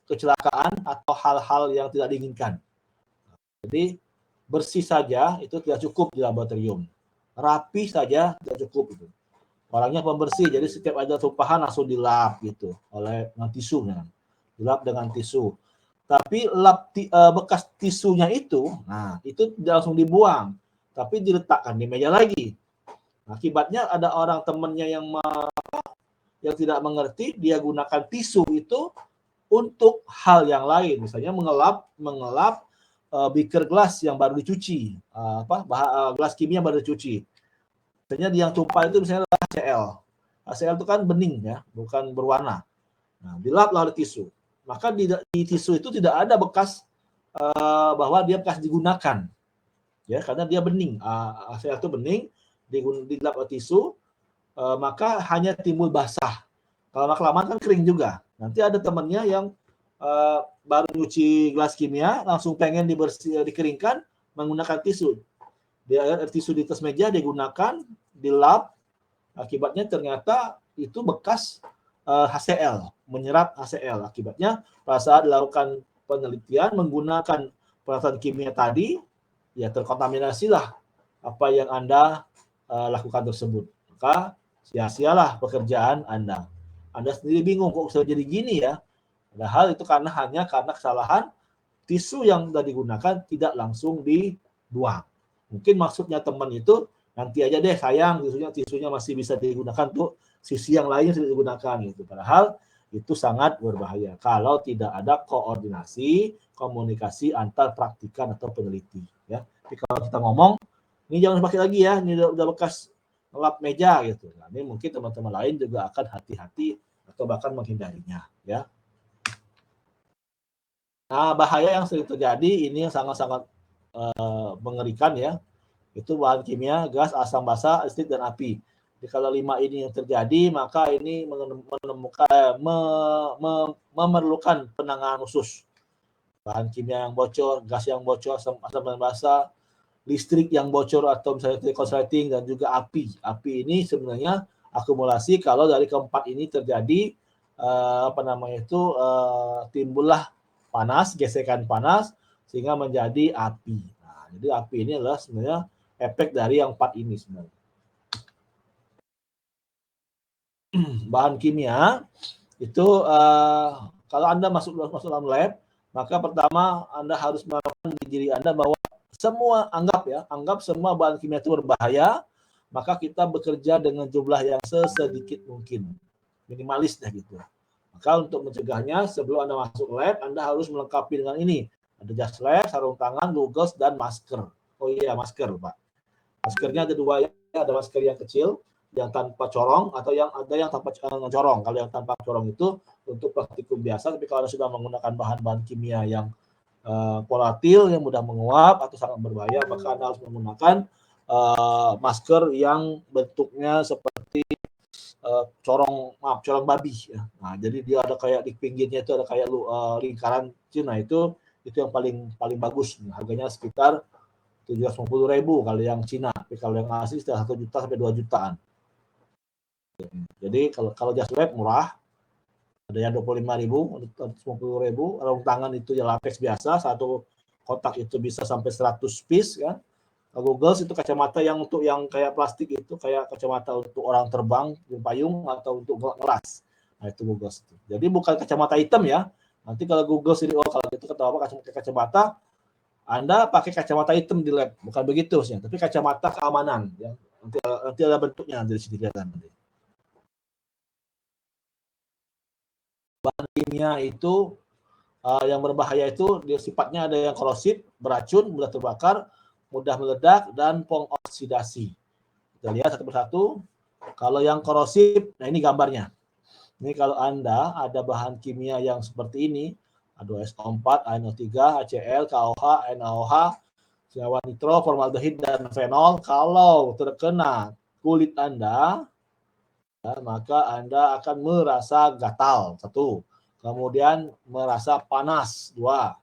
kecelakaan atau hal-hal yang tidak diinginkan. Jadi bersih saja itu tidak cukup di laboratorium. Rapi saja tidak cukup itu. Orangnya pembersih, jadi setiap ada tumpahan langsung dilap gitu dengan tisu, dilap dengan tisu. Tapi bekas tisunya itu, nah itu tidak langsung dibuang, tapi diletakkan di meja lagi. Akibatnya ada orang temannya yang tidak mengerti, dia gunakan tisu itu untuk hal yang lain, misalnya mengelap beaker gelas yang baru dicuci, gelas kimia baru dicuci. Misalnya yang tumpah itu misalnya HCl. HCl itu kan bening ya, bukan berwarna. Nah, dilap lalu tisu. Maka di tisu itu tidak ada bekas bahwa dia bekas digunakan. Ya, karena dia bening. HCl itu bening, dilap tisu, maka hanya timbul basah. Kalau lama-kelamaan kan kering juga. Nanti ada temannya yang baru nyuci gelas kimia, langsung pengen dikeringkan menggunakan tisu. Dia tisu di atas meja digunakan, dilap, akibatnya ternyata itu bekas HCl, menyerap HCl. Akibatnya pada saat dilakukan penelitian menggunakan peralatan kimia tadi, ya terkontaminasilah apa yang Anda lakukan tersebut. Maka sia-sialah pekerjaan Anda. Anda sendiri bingung kok bisa jadi gini ya. Padahal itu hanya karena kesalahan tisu yang sudah digunakan tidak langsung dibuang. Mungkin maksudnya teman itu nanti aja deh sayang tisunya masih bisa digunakan tuh sisi yang lainnya tidak digunakan gitu. Padahal itu sangat berbahaya kalau tidak ada koordinasi komunikasi antar praktikan atau peneliti ya. Tapi kalau kita ngomong ini jangan pakai lagi ya, ini udah bekas ngelap meja gitu. Nah, ini mungkin teman-teman lain juga akan hati-hati atau bahkan menghindarinya ya. Nah, bahaya yang sering terjadi ini yang sangat-sangat mengerikan ya. Itu bahan kimia, gas, asam basa, listrik, dan api. Jadi kalau 5 ini yang terjadi, maka ini memerlukan penanganan khusus. Bahan kimia yang bocor, gas yang bocor, asam basa, listrik yang bocor atau misalnya korsleting, dan juga api. Api ini sebenarnya akumulasi kalau dari keempat ini terjadi timbullah panas, gesekan panas sehingga menjadi api. Nah, jadi api ini adalah sebenarnya efek dari yang 4 ini sebenarnya. Bahan kimia itu kalau Anda masuk dalam lab, maka pertama Anda harus melakukan di diri Anda bahwa semua anggap semua bahan kimia itu berbahaya, maka kita bekerja dengan jumlah yang sesedikit mungkin. Minimalis dah gitu. Maka untuk mencegahnya sebelum Anda masuk lab, Anda harus melengkapi dengan ini. Ada jas lab, sarung tangan, goggles, dan masker. Oh iya, masker, Pak. Maskernya ada 2 ya, ada masker yang kecil, yang tanpa corong, atau yang ada yang tanpa corong. Kalau yang tanpa corong itu untuk praktikum biasa, tapi kalau Anda sudah menggunakan bahan-bahan kimia yang volatil, yang mudah menguap, atau sangat berbahaya, maka Anda harus menggunakan masker yang bentuknya seperti corong babi ya. Nah, jadi dia ada kayak di pinggirnya itu ada kayak lingkaran Cina itu yang paling bagus. Nah, harganya sekitar 750.000 kalau yang Cina, tapi kalau yang asli sekitar 1 juta sampai 2 jutaan. Jadi kalau jas lab murah, ada yang 25.000, 150.000. Sarung tangan itu ya latex biasa, satu kotak itu bisa sampai 100 piece kan. Goggles itu kacamata yang untuk yang kayak plastik itu, kayak kacamata untuk orang terbang di payung atau untuk ngelas. Nah, itu goggles. Jadi bukan kacamata hitam ya. Nanti kalau goggles ini kalau gitu kata apa kacamata Anda pakai kacamata hitam di lab, bukan begitu sih, tapi kacamata keamanan ya. Nanti ada bentuknya dari sini kelihatan nanti. Bahan kimia itu yang berbahaya itu dia sifatnya ada yang korosif, beracun, mudah terbakar, mudah meledak, dan pengoksidasi. Kita lihat satu persatu. Kalau yang korosif, nah ini gambarnya. Ini kalau Anda ada bahan kimia yang seperti ini, H2SO4, NO3, HCl, KOH, NaOH, senyawa nitro, formaldehid, dan fenol. Kalau terkena kulit Anda, ya, maka Anda akan merasa gatal, 1. Kemudian merasa panas, 2.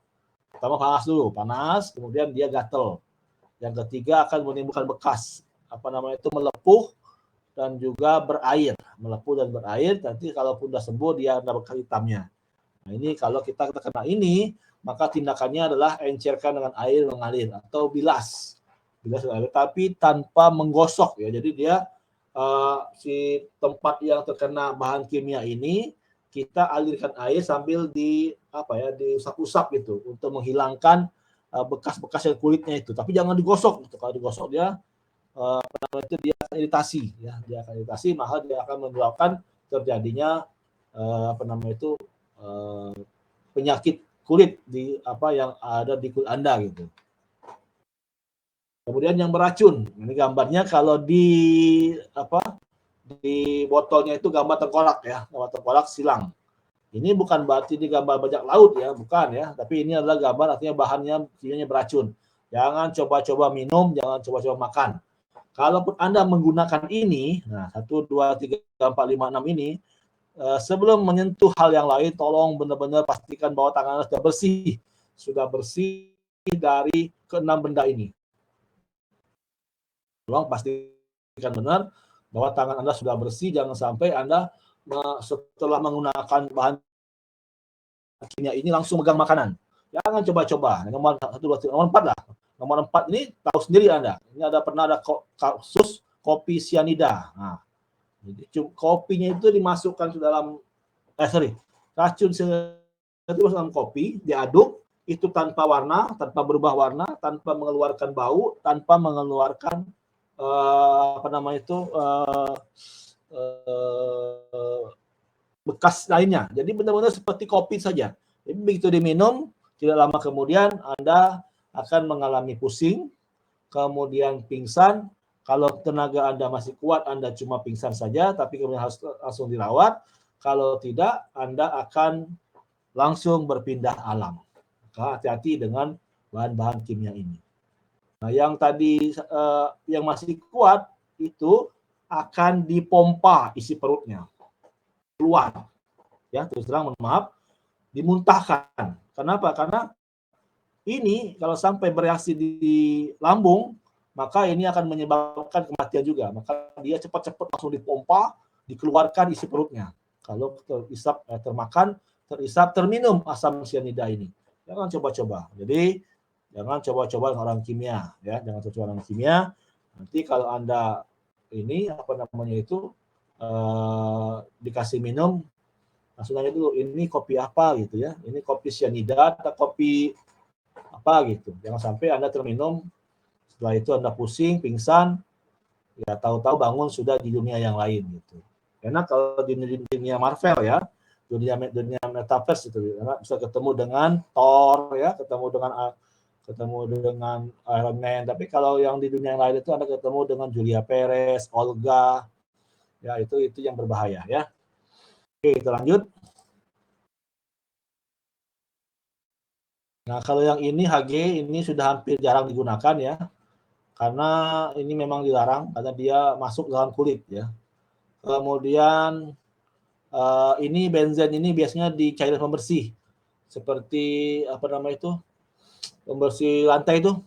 Pertama panas dulu, panas, kemudian dia gatal. Yang ketiga akan menimbulkan bekas, melepuh dan juga berair, melepuh dan berair. Nanti kalau sudah sembuh dia ada bekas hitamnya. Nah, ini kalau kita terkena ini, maka tindakannya adalah encerkan dengan air mengalir atau bilas mengalir, tapi tanpa menggosok ya. Jadi dia si tempat yang terkena bahan kimia ini kita alirkan air sambil diusap-usap gitu untuk menghilangkan bekas-bekas yang kulitnya itu, tapi jangan digosok gitu. Kalau digosok dia dia akan iritasi ya, maka dia akan menyebabkan terjadinya penyakit kulit di yang ada di kulit Anda gitu. Kemudian yang beracun, ini gambarnya kalau di botolnya itu gambar tengkorak ya, gambar tengkorak silang. Ini bukan berarti di gambar bajak laut ya, bukan ya. Tapi ini adalah gambar artinya bahannya kimianya beracun. Jangan coba-coba minum, jangan coba-coba makan. Kalaupun Anda menggunakan ini, nah 1, 2, 3, 4, 5, 6 ini, sebelum menyentuh hal yang lain, tolong benar-benar pastikan bahwa tangan Anda sudah bersih dari keenam benda ini. Tolong pastikan benar bahwa tangan Anda sudah bersih, jangan sampai Anda setelah menggunakan bahan kimia ini langsung megang makanan. Jangan coba-coba. Nomor 1, 2, 3, nomor 4 lah. Nomor 4 ini tahu sendiri Anda. Ini pernah ada kasus kopi sianida. Nah, kopinya itu dimasukkan ke dalam racun sianida itu masuk dalam kopi, diaduk, itu tanpa warna, tanpa berubah warna, tanpa mengeluarkan bau, tanpa mengeluarkan bekas lainnya. Jadi benar-benar seperti kopi saja. Jadi begitu diminum, tidak lama kemudian Anda akan mengalami pusing, kemudian pingsan. Kalau tenaga Anda masih kuat, Anda cuma pingsan saja, tapi kemudian harus langsung dirawat. Kalau tidak, Anda akan langsung berpindah alam. Maka hati-hati dengan bahan-bahan kimia ini. Nah, yang tadi yang masih kuat itu akan dipompa isi perutnya keluar, ya terus terang mohon maaf, dimuntahkan. Kenapa? Karena ini kalau sampai bereaksi di lambung, maka ini akan menyebabkan kematian juga. Maka dia cepat-cepat langsung dipompa, dikeluarkan isi perutnya. Kalau terisap, termakan, terisap, terminum asam sianida ini. Jangan coba-coba. Jadi jangan coba-coba dengan orang kimia, ya. Jangan coba-coba dengan kimia. Nanti kalau Anda ini dikasih minum, langsung nanya dulu, ini kopi apa gitu ya? Ini kopi sianida atau kopi apa gitu. Jangan sampai Anda terminum, setelah itu Anda pusing, pingsan, ya tahu-tahu bangun sudah di dunia yang lain gitu. Karena kalau di dunia Marvel ya, dunia metaverse itu, karena bisa ketemu dengan Thor ya, ketemu dengan Iron Man. Tapi kalau yang di dunia yang lain itu Anda ketemu dengan Julia Perez, Olga, ya itu yang berbahaya ya. Oke, kita lanjut. Nah, kalau yang ini HG ini sudah hampir jarang digunakan ya. Karena ini memang dilarang karena dia masuk dalam kulit ya. Kemudian ini benzen ini biasanya di cairan pembersih. Seperti pembersih lantai itu.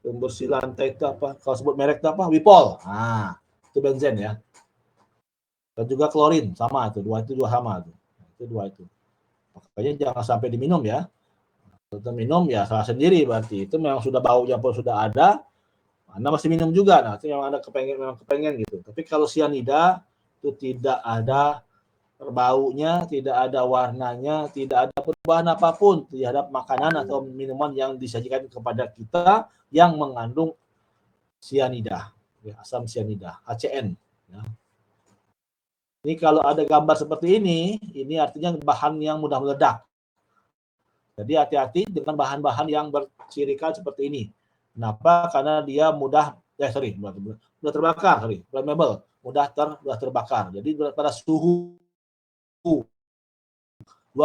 Pembersih lantai itu apa? Kalau sebut merek itu apa? Wipol. Nah, itu benzen ya. Dan juga klorin sama itu, dua sama tuh. Itu dua itu. Makanya jangan sampai diminum ya. Kalau minum ya salah sendiri berarti. Itu memang sudah baunya pun sudah ada. Anda masih minum juga. Nah, itu yang Anda kepengen gitu. Tapi kalau sianida itu tidak ada baunya, tidak ada warnanya, tidak ada perubahan apapun terhadap makanan atau minuman yang disajikan kepada kita yang mengandung sianida, ya, asam sianida, HCN. Ya. Ini kalau ada gambar seperti ini artinya bahan yang mudah meledak. Jadi hati-hati dengan bahan-bahan yang bercirikan seperti ini. Kenapa? Karena dia mudah terbakar, flammable, mudah terbakar. Jadi pada suhu 22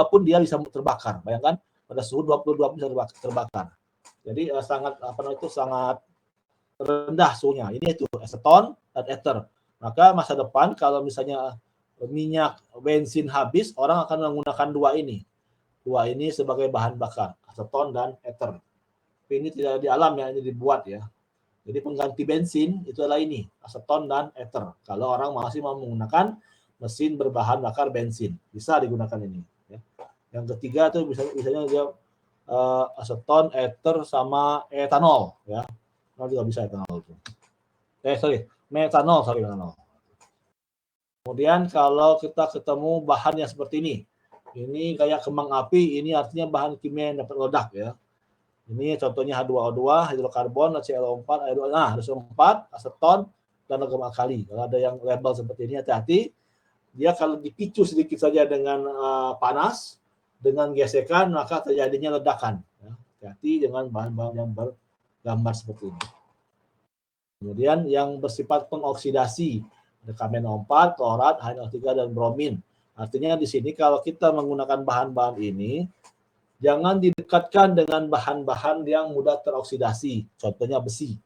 pun dia bisa terbakar. Bayangkan pada suhu 22 pun bisa terbakar. Jadi sangat rendah suhunya. Ini itu aseton dan ether. Maka masa depan kalau misalnya minyak bensin habis, orang akan menggunakan dua ini sebagai bahan bakar, aseton dan ether. Tapi ini tidak di alam ya, ini dibuat ya. Jadi pengganti bensin itu adalah ini, aseton dan ether. Kalau orang masih mau menggunakan mesin berbahan bakar bensin, bisa digunakan ini. Ya. Yang ketiga itu misalnya dia aseton, ether sama etanol ya. Nah, juga bisa etanol itu. Metanol. Kemudian kalau kita ketemu bahan yang seperti ini kayak kembang api, ini artinya bahan kimia yang dapat meledak ya. Ini contohnya H2O2, hidrokarbon, ClO4, H2O4, aseton, dan logam alkali. Kalau ada yang label seperti ini, hati-hati. Dia kalau dipicu sedikit saja dengan panas, dengan gesekan, maka terjadinya ledakan. Ya. Hati-hati dengan bahan-bahan yang bergambar seperti ini. Kemudian yang bersifat pengoksidasi. Ada KMNO4, klorat, HNO3 dan bromin. Artinya di sini kalau kita menggunakan bahan-bahan ini jangan didekatkan dengan bahan-bahan yang mudah teroksidasi. Contohnya besi.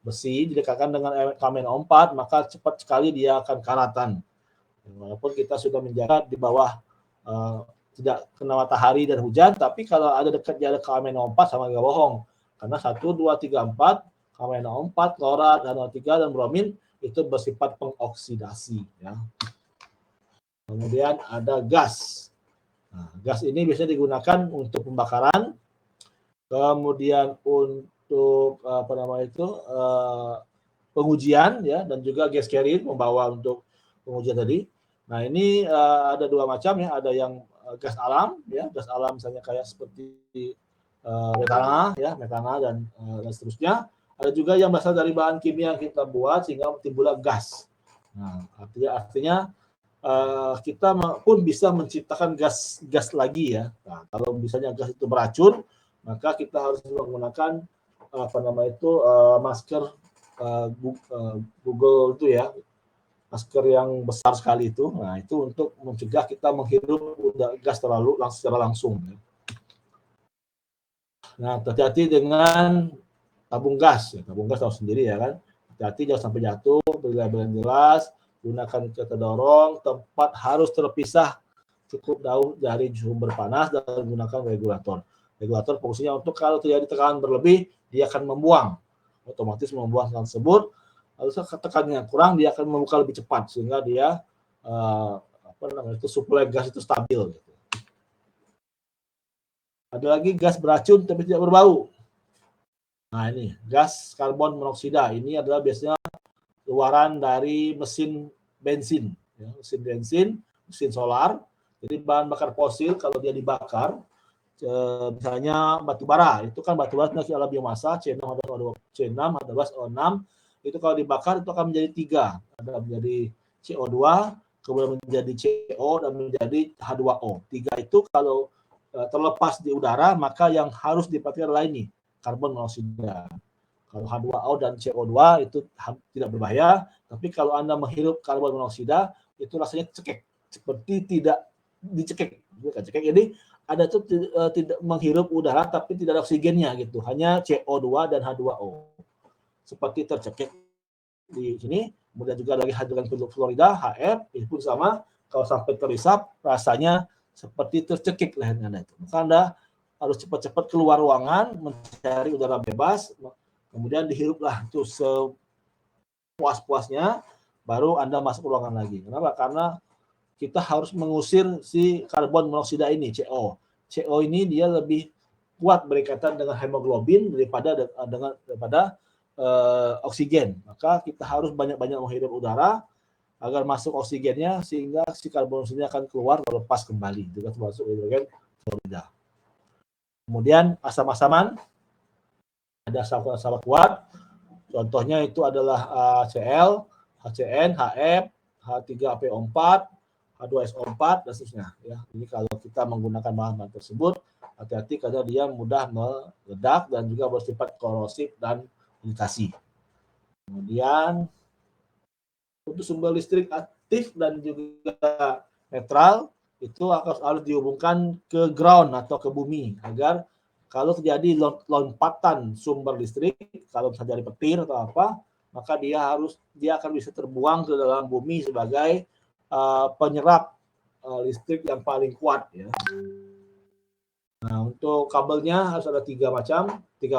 Besi didekatkan dengan KMNO4 maka cepat sekali dia akan karatan. Walaupun kita sudah menjaga di bawah tidak kena matahari dan hujan, tapi kalau ada dekatnya ada KMNO4 sama gak bohong. Karena 1, 2, 3, 4 KMNO4, klorat, HNO3 dan bromin itu bersifat pengoksidasi. Ya. Kemudian ada gas. Nah, gas ini biasanya digunakan untuk pembakaran, kemudian untuk pengujian ya, dan juga gas carrier membawa untuk pengujian tadi. Nah ini ada dua macam ya, ada yang gas alam ya, gas alam misalnya kayak seperti metana dan seterusnya. Ada juga yang berasal dari bahan kimia yang kita buat sehingga timbullah gas. Nah, artinya kita pun bisa menciptakan gas lagi ya. Nah, kalau misalnya gas itu beracun, maka kita harus menggunakan masker Google itu ya, masker yang besar sekali itu. Nah, itu untuk mencegah kita menghirup gas secara langsung. Nah, hati-hati dengan tabung gas. Ya, tabung gas tahu sendiri ya kan. Hati-hati jangan sampai jatuh, beri jelas, gunakan kereta dorong, tempat harus terpisah cukup jauh dari sumber panas dan gunakan regulator. Regulator fungsinya untuk kalau terjadi tekanan berlebih, dia akan membuang. Otomatis membuang tekanan tersebut. Lalu tekanannya kurang, dia akan membuka lebih cepat sehingga dia suplai gas itu stabil. Gitu. Ada lagi gas beracun tapi tidak berbau. Nah ini gas karbon monoksida. Ini adalah biasanya keluaran dari mesin bensin, ya, mesin solar. Jadi bahan bakar fosil kalau dia dibakar, misalnya batu bara, itu kan batu bara adalah biomasa C6H12O6, itu kalau dibakar itu akan menjadi 3, ada menjadi CO2, kemudian menjadi CO dan menjadi H2O. 3 itu kalau terlepas di udara maka yang harus diperhatikan adalah ini karbon monoksida. Kalau H2O dan CO2 itu tidak berbahaya, tapi kalau Anda menghirup karbon monoksida itu rasanya cekek, seperti tidak dicekek. Jadi ada itu tidak menghirup udara tapi tidak ada oksigennya gitu, hanya CO2 dan H2O. Seperti tercekek di sini. Kemudian juga lagi hidrogen fluorida HF, itu pun sama, kalau sampai terisap rasanya seperti tercekik leher Anda itu. Maka Anda harus cepat-cepat keluar ruangan mencari udara bebas. Kemudian dihiruplah itu sepuas-puasnya, baru Anda masuk ruangan lagi. Kenapa? Karena kita harus mengusir si karbon monoksida ini, CO. CO ini dia lebih kuat berikatan dengan hemoglobin daripada oksigen. Maka kita harus banyak-banyak menghirup udara agar masuk oksigennya sehingga si karbon monoksida akan keluar dan lepas kembali. Itu termasuk hidrogen fluorida. Kemudian asam-asaman. Ada asam kuat, contohnya itu adalah HCl, HCN, HF, H3PO4, H2SO4 dan seterusnya. Ya. Jadi kalau kita menggunakan bahan-bahan tersebut, hati-hati karena dia mudah meledak dan juga bersifat korosif dan iritasi. Kemudian untuk sumber listrik aktif dan juga netral itu harus dihubungkan ke ground atau ke bumi agar kalau terjadi lompatan sumber listrik, kalau misalnya dari petir atau apa, maka dia akan bisa terbuang ke dalam bumi sebagai penyerap listrik yang paling kuat. Ya. Nah, untuk kabelnya harus ada 3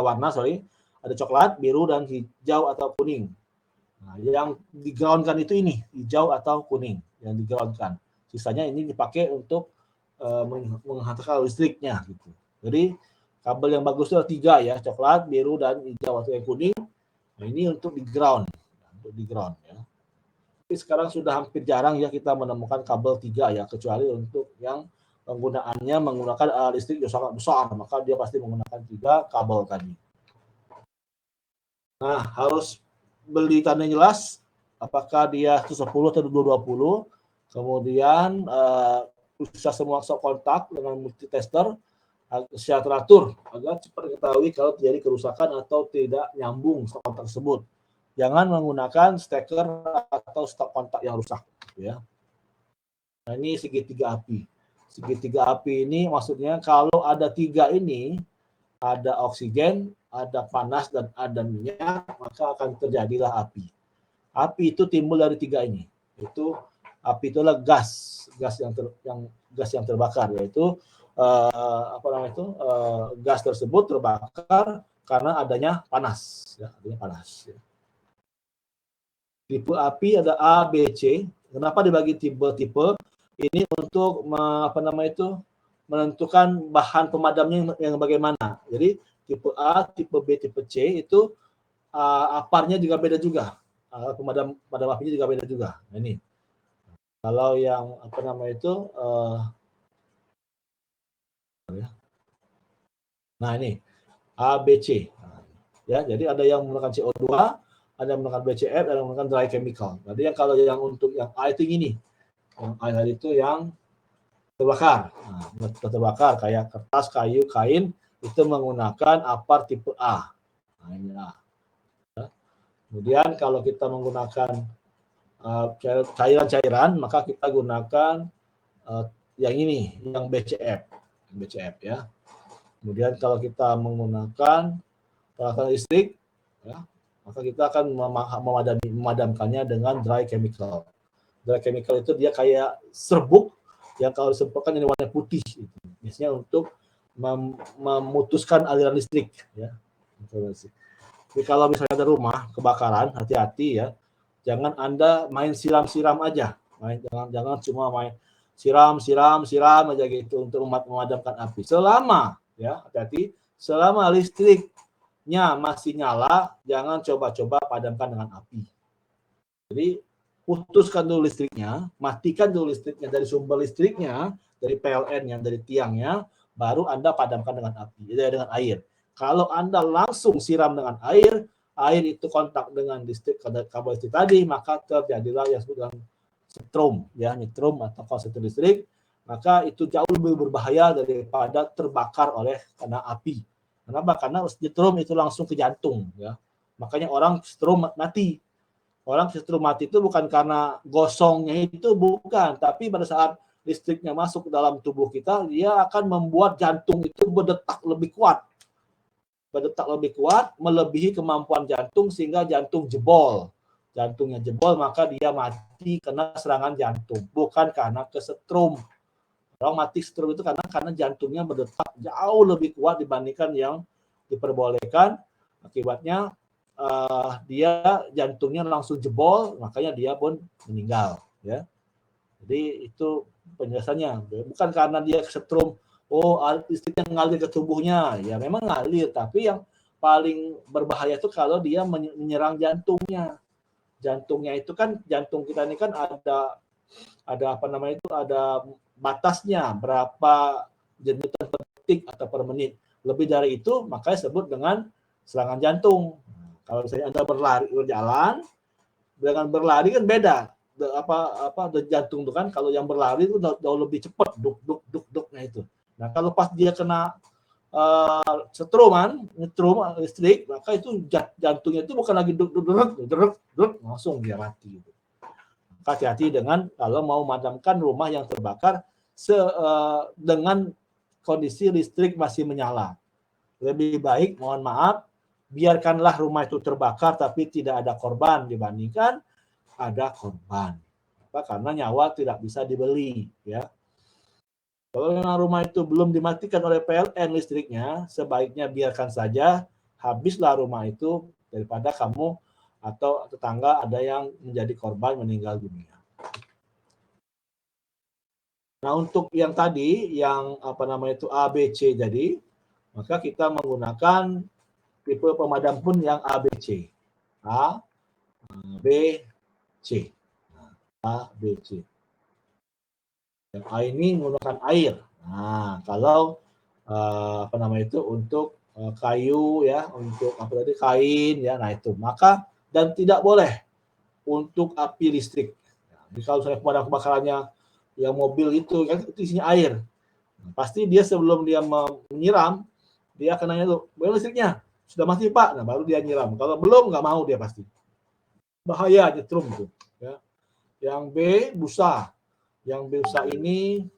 warna, ada coklat, biru, dan hijau atau kuning. Nah, yang digroundkan itu ini, hijau atau kuning yang digroundkan. Sisanya ini dipakai untuk menghantarkan listriknya. Gitu. Jadi kabel yang bagus itu ada 3 ya, coklat, biru, dan hijau atau yang kuning. Nah, ini untuk di ground ya. Tapi sekarang sudah hampir jarang ya kita menemukan kabel 3 ya, kecuali untuk yang penggunaannya menggunakan listrik yang sangat besar, maka dia pasti menggunakan 3 kabel tadi. Nah, harus beli tanda jelas apakah dia 10 atau 220. Kemudian bisa semua kontak dengan multitester secara teratur agar cepat diketahui kalau terjadi kerusakan atau tidak nyambung kontak tersebut. Jangan menggunakan steker atau stop kontak yang rusak, ya. Nah, ini segitiga api. Segitiga api ini maksudnya kalau ada 3 ini, ada oksigen, ada panas, dan ada minyak, maka akan terjadilah api. Api itu timbul dari 3 ini. Itu api itulah gas yang terbakar, yaitu gas tersebut terbakar karena adanya panas, ya, adanya panas. Ya. Tipe api ada A, B, C. Kenapa dibagi tipe-tipe? Ini untuk menentukan bahan pemadamnya yang bagaimana. Jadi tipe A, tipe B, tipe C itu aparnya juga beda juga. Pemadam apinya juga beda juga. Nah, ini. Kalau yang nah ini A, B, C. Ya, jadi ada yang menggunakan CO2, ada yang menggunakan BCF, ada yang menggunakan dry chemical. Jadi yang kalau yang untuk yang A itu gini. Yang A itu yang terbakar. Nah, terbakar kayak kertas, kayu, kain itu menggunakan apar tipe A. Nah, ini A. Ya. Kemudian kalau kita menggunakan cairan-cairan, maka kita gunakan yang ini, yang BCF ya. Kemudian kalau kita menggunakan peralatan listrik, ya, maka kita akan memadamkannya dengan dry chemical. Dry chemical itu dia kayak serbuk yang kalau disempurkan ini warna putih. Gitu. Biasanya untuk memutuskan aliran listrik. Ya. Jadi kalau misalnya ada rumah kebakaran, hati-hati ya. Jangan Anda main siram-siram aja. Jangan cuma main siram aja gitu untuk memadamkan api. Selama ya, hati-hati, selama listriknya masih nyala, jangan coba-coba padamkan dengan api. Jadi putuskan dulu listriknya, matikan dulu listriknya dari sumber listriknya, dari PLN-nya, dari tiangnya, baru Anda padamkan dengan api, dengan air. Kalau Anda langsung siram dengan air itu kontak dengan listrik, kabel listrik tadi, maka terjadilah yang disebut dengan nyetrum atau konsleting listrik, maka itu jauh lebih berbahaya daripada terbakar karena api. Kenapa? Karena nyetrum itu langsung ke jantung, ya. Makanya orang setrum mati. Orang setrum mati itu bukan karena gosongnya itu, bukan, tapi pada saat listriknya masuk ke dalam tubuh kita, dia akan membuat jantung itu berdetak lebih kuat, melebihi kemampuan jantung sehingga jantung jebol. Jantungnya jebol, maka dia mati kena serangan jantung, bukan karena kesetrum. Orang mati setrum itu karena jantungnya berdetak jauh lebih kuat dibandingkan yang diperbolehkan. Akibatnya dia jantungnya langsung jebol, makanya dia pun meninggal. Ya. Jadi itu penjelasannya. Bukan karena dia kesetrum, listriknya ngalir ke tubuhnya. Ya memang ngalir, tapi yang paling berbahaya itu kalau dia menyerang jantungnya. Jantungnya itu kan, jantung kita ini kan ada batasnya berapa denyutan per detik atau per menit. Lebih dari itu makanya disebut dengan serangan jantung. Kalau misalnya Anda berjalan, dengan berlari kan beda. Jantung itu kan kalau yang berlari itu jauh lebih cepat, duk-duk-duk-duknya itu. Nah, kalau pas dia kena nyetrum listrik, maka itu jantungnya itu bukan lagi duk langsung dia mati. Hati-hati dengan kalau mau memadamkan rumah yang terbakar dengan kondisi listrik masih menyala. Lebih baik, mohon maaf, biarkanlah rumah itu terbakar tapi tidak ada korban dibandingkan ada korban. Karena nyawa tidak bisa dibeli, ya. Kalau memang rumah itu belum dimatikan oleh PLN listriknya, sebaiknya biarkan saja, habislah rumah itu daripada kamu atau tetangga ada yang menjadi korban meninggal dunia. Nah, untuk yang tadi, yang A, B, C jadi, maka kita menggunakan tipe pemadam pun yang A, B, C. A, B, C. A, B, C. Yang A ini menggunakan air. Nah, kalau untuk kayu ya, untuk kain ya, nah itu. Maka dan tidak boleh untuk api listrik. Jadi kalau saya pemadam kebakarannya yang mobil itu kan itu isinya air. Nah, pasti dia sebelum dia menyiram, dia akan nanya dulu, "Bagaimana listriknya? Sudah mati, Pak?" Nah, baru dia nyiram. Kalau belum, nggak mau dia pasti. bahaya nyetrum itu. Ya. Yang B busa. Yang busa ini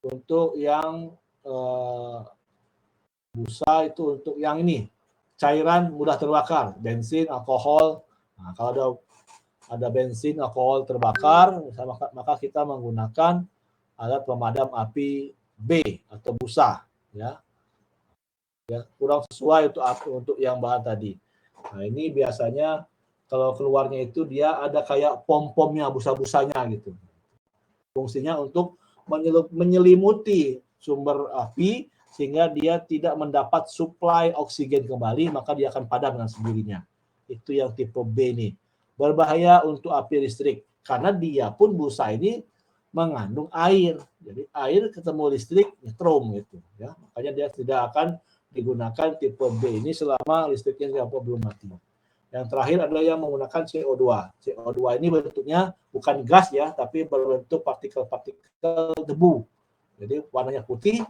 untuk yang busa itu untuk yang ini cairan mudah terbakar, bensin, alkohol. Nah, kalau ada bensin, alkohol terbakar, maka kita menggunakan alat pemadam api B atau busa, ya. Kurang sesuai untuk yang bahan tadi. Nah, ini biasanya kalau keluarnya itu dia ada kayak pom-pomnya, busa-busanya gitu. Fungsinya untuk menyelimuti sumber api sehingga dia tidak mendapat suplai oksigen kembali, maka dia akan padam dengan sendirinya. Itu yang tipe B nih. Berbahaya untuk api listrik karena dia pun busa ini mengandung air. Jadi air ketemu listrik nyetrum gitu ya. Makanya dia tidak akan digunakan tipe B ini selama listriknya belum mati. Yang terakhir adalah yang menggunakan CO2. CO2 ini bentuknya bukan gas ya, tapi berbentuk partikel-partikel debu. Jadi warnanya putih,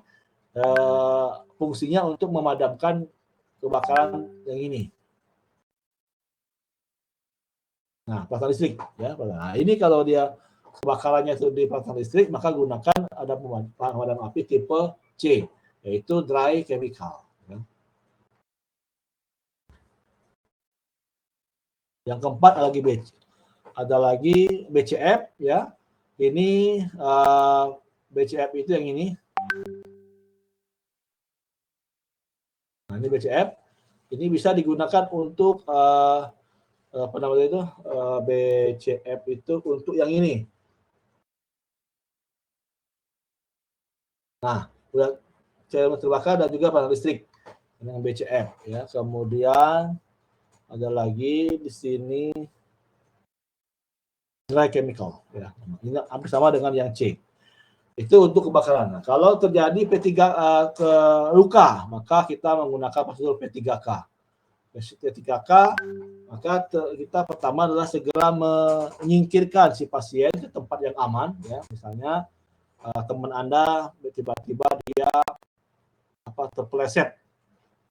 fungsinya untuk memadamkan kebakaran yang ini. Nah, peralatan listrik ya. Nah, ini kalau dia kebakarannya itu di peralatan listrik, maka gunakan ada pemadam api tipe C, yaitu dry chemical. Ya. Yang keempat ada lagi BCF ya. Ini BCF itu yang ini. Nah, ini BCF. Ini bisa digunakan untuk apa namanya itu BCF itu untuk yang ini. Nah, udah cairan terbakar dan juga panel listrik dengan BCF ya. Kemudian ada lagi di sini dry chemical ya. Ini hampir sama dengan yang C. Itu untuk kebakaran. Nah, kalau terjadi P3 ke luka, maka kita menggunakan prosedur P3K. P3K, maka kita pertama adalah segera menyingkirkan si pasien ke tempat yang aman ya. Misalnya teman Anda tiba-tiba dia terpeleset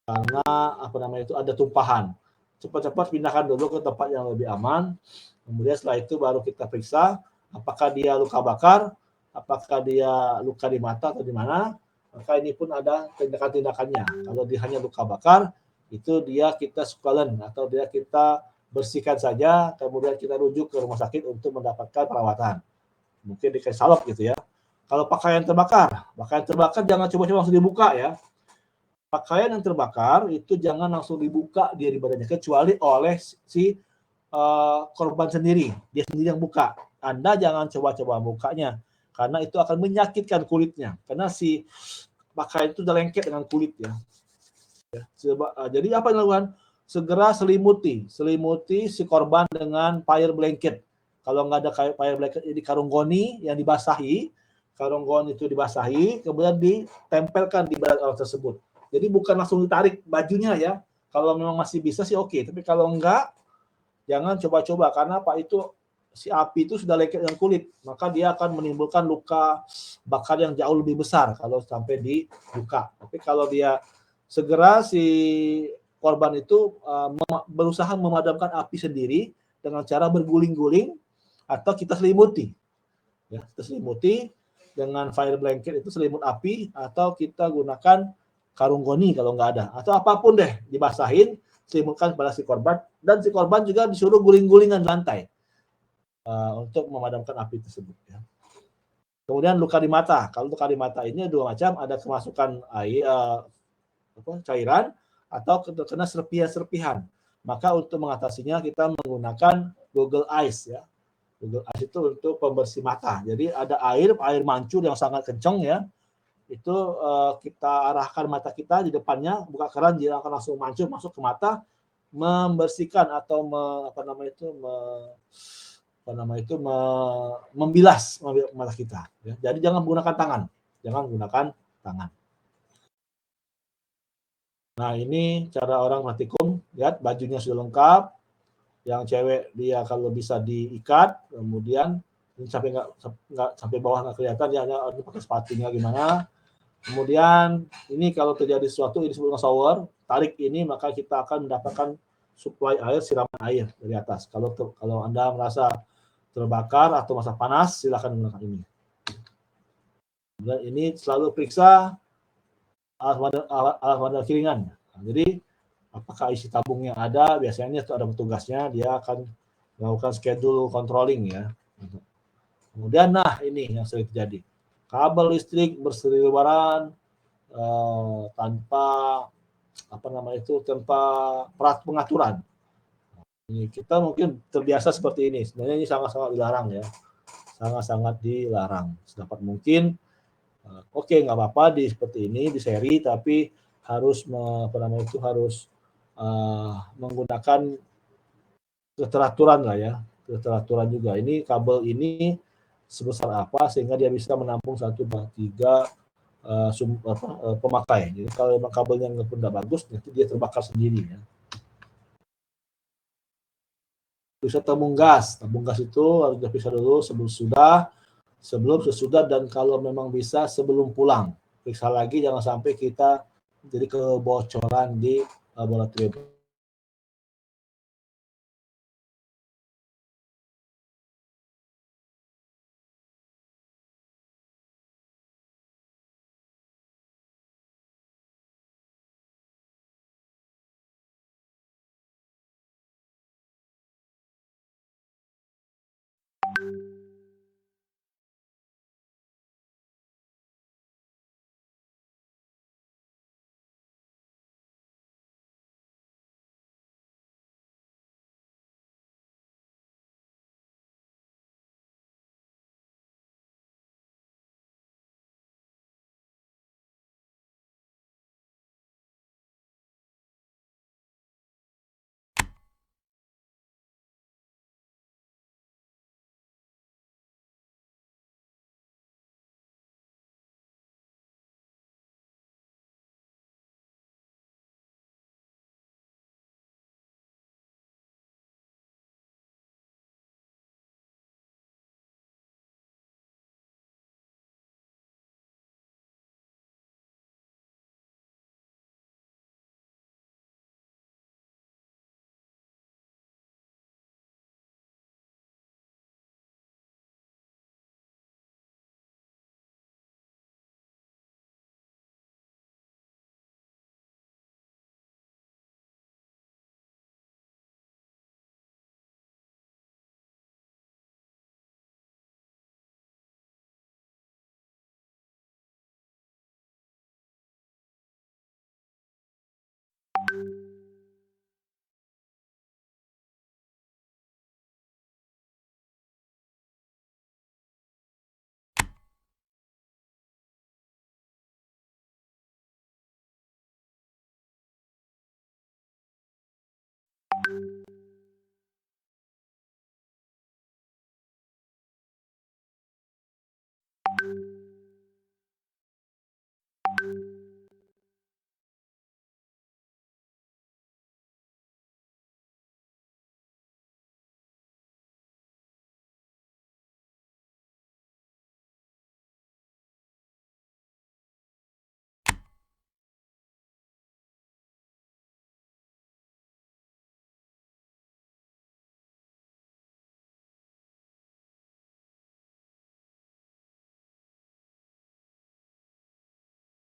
karena itu ada tumpahan. Cepat-cepat pindahkan dulu ke tempat yang lebih aman. Kemudian setelah itu baru kita periksa apakah dia luka bakar, apakah dia luka di mata atau di mana. Maka ini pun ada tindakan-tindakannya. Kalau dia hanya luka bakar, itu dia kita sukkalen atau dia kita bersihkan saja, kemudian kita rujuk ke rumah sakit untuk mendapatkan perawatan. Mungkin dikasih salep gitu ya. Kalau pakaian terbakar jangan coba-coba langsung dibuka ya. Pakaian yang terbakar itu jangan langsung dibuka dia di badannya kecuali oleh si korban sendiri, dia sendiri yang buka. Anda jangan coba-coba bukanya karena itu akan menyakitkan kulitnya karena si pakaian itu udah lengket dengan kulit ya. Jadi apa yang dilakukan? Segera selimuti si korban dengan fire blanket. Kalau nggak ada fire blanket, jadi karung goni yang dibasahi. Karung goni itu dibasahi, kemudian ditempelkan di badan orang tersebut. Jadi bukan langsung ditarik bajunya ya. Kalau memang masih bisa sih oke. Tapi kalau enggak, jangan coba-coba karena si api itu sudah lengket dengan kulit. Maka dia akan menimbulkan luka bakar yang jauh lebih besar kalau sampai dibuka. Tapi kalau dia segera si korban itu berusaha memadamkan api sendiri dengan cara berguling-guling atau kita selimuti. Ya, kita selimuti dengan fire blanket itu selimut api atau kita gunakan karung goni kalau nggak ada atau apapun deh dibasahin selimutkan pada si korban dan si korban juga disuruh guling-gulingan di lantai untuk memadamkan api tersebut ya. Kemudian luka di mata. Kalau luka di mata ini dua macam, ada kemasukan air cairan atau kena serpihan-serpihan. Maka untuk mengatasinya kita menggunakan Google Eyes ya. Google Eyes itu untuk pembersih mata. Jadi ada air mancur yang sangat kencang ya. Itu kita arahkan mata kita di depannya, buka keran dia akan langsung mancur masuk ke mata, membersihkan atau membilas mata kita ya. Jadi jangan menggunakan tangan. Nah, ini cara orang praktikum, lihat bajunya sudah lengkap. Yang cewek dia kalau bisa diikat, kemudian sampai nggak sampai bawah nggak kelihatan ya, hanya pakai sepatunya gimana. Kemudian ini kalau terjadi sesuatu ini disebut shower, tarik ini maka kita akan mendapatkan suplai air, siraman air dari atas. Kalau Anda merasa terbakar atau masa panas, silakan menggunakan ini. Dan ini selalu periksa alat wadah kiringan. Nah, jadi apakah isi tabung yang ada, biasanya itu ada petugasnya, dia akan melakukan schedule controlling ya. Kemudian ini yang sering terjadi. Kabel listrik berseliweran tanpa tanpa pengaturan. Ini kita mungkin terbiasa seperti ini. Sebenarnya ini sangat-sangat dilarang ya. Sangat-sangat dilarang. Sedapat mungkin nggak apa-apa seperti ini di seri, tapi harus harus menggunakan keteraturan lah ya, keteraturan juga. Ini kabel ini sebesar apa sehingga dia bisa menampung 1/3 pemakai. Jadi kalau memang kabelnya nggak bagus, nanti dia terbakar sendiri ya. Bisa tabung gas itu harus diperiksa dulu sebelum sesudah, dan kalau memang bisa sebelum pulang. Periksa lagi, jangan sampai kita jadi kebocoran di laboratorium.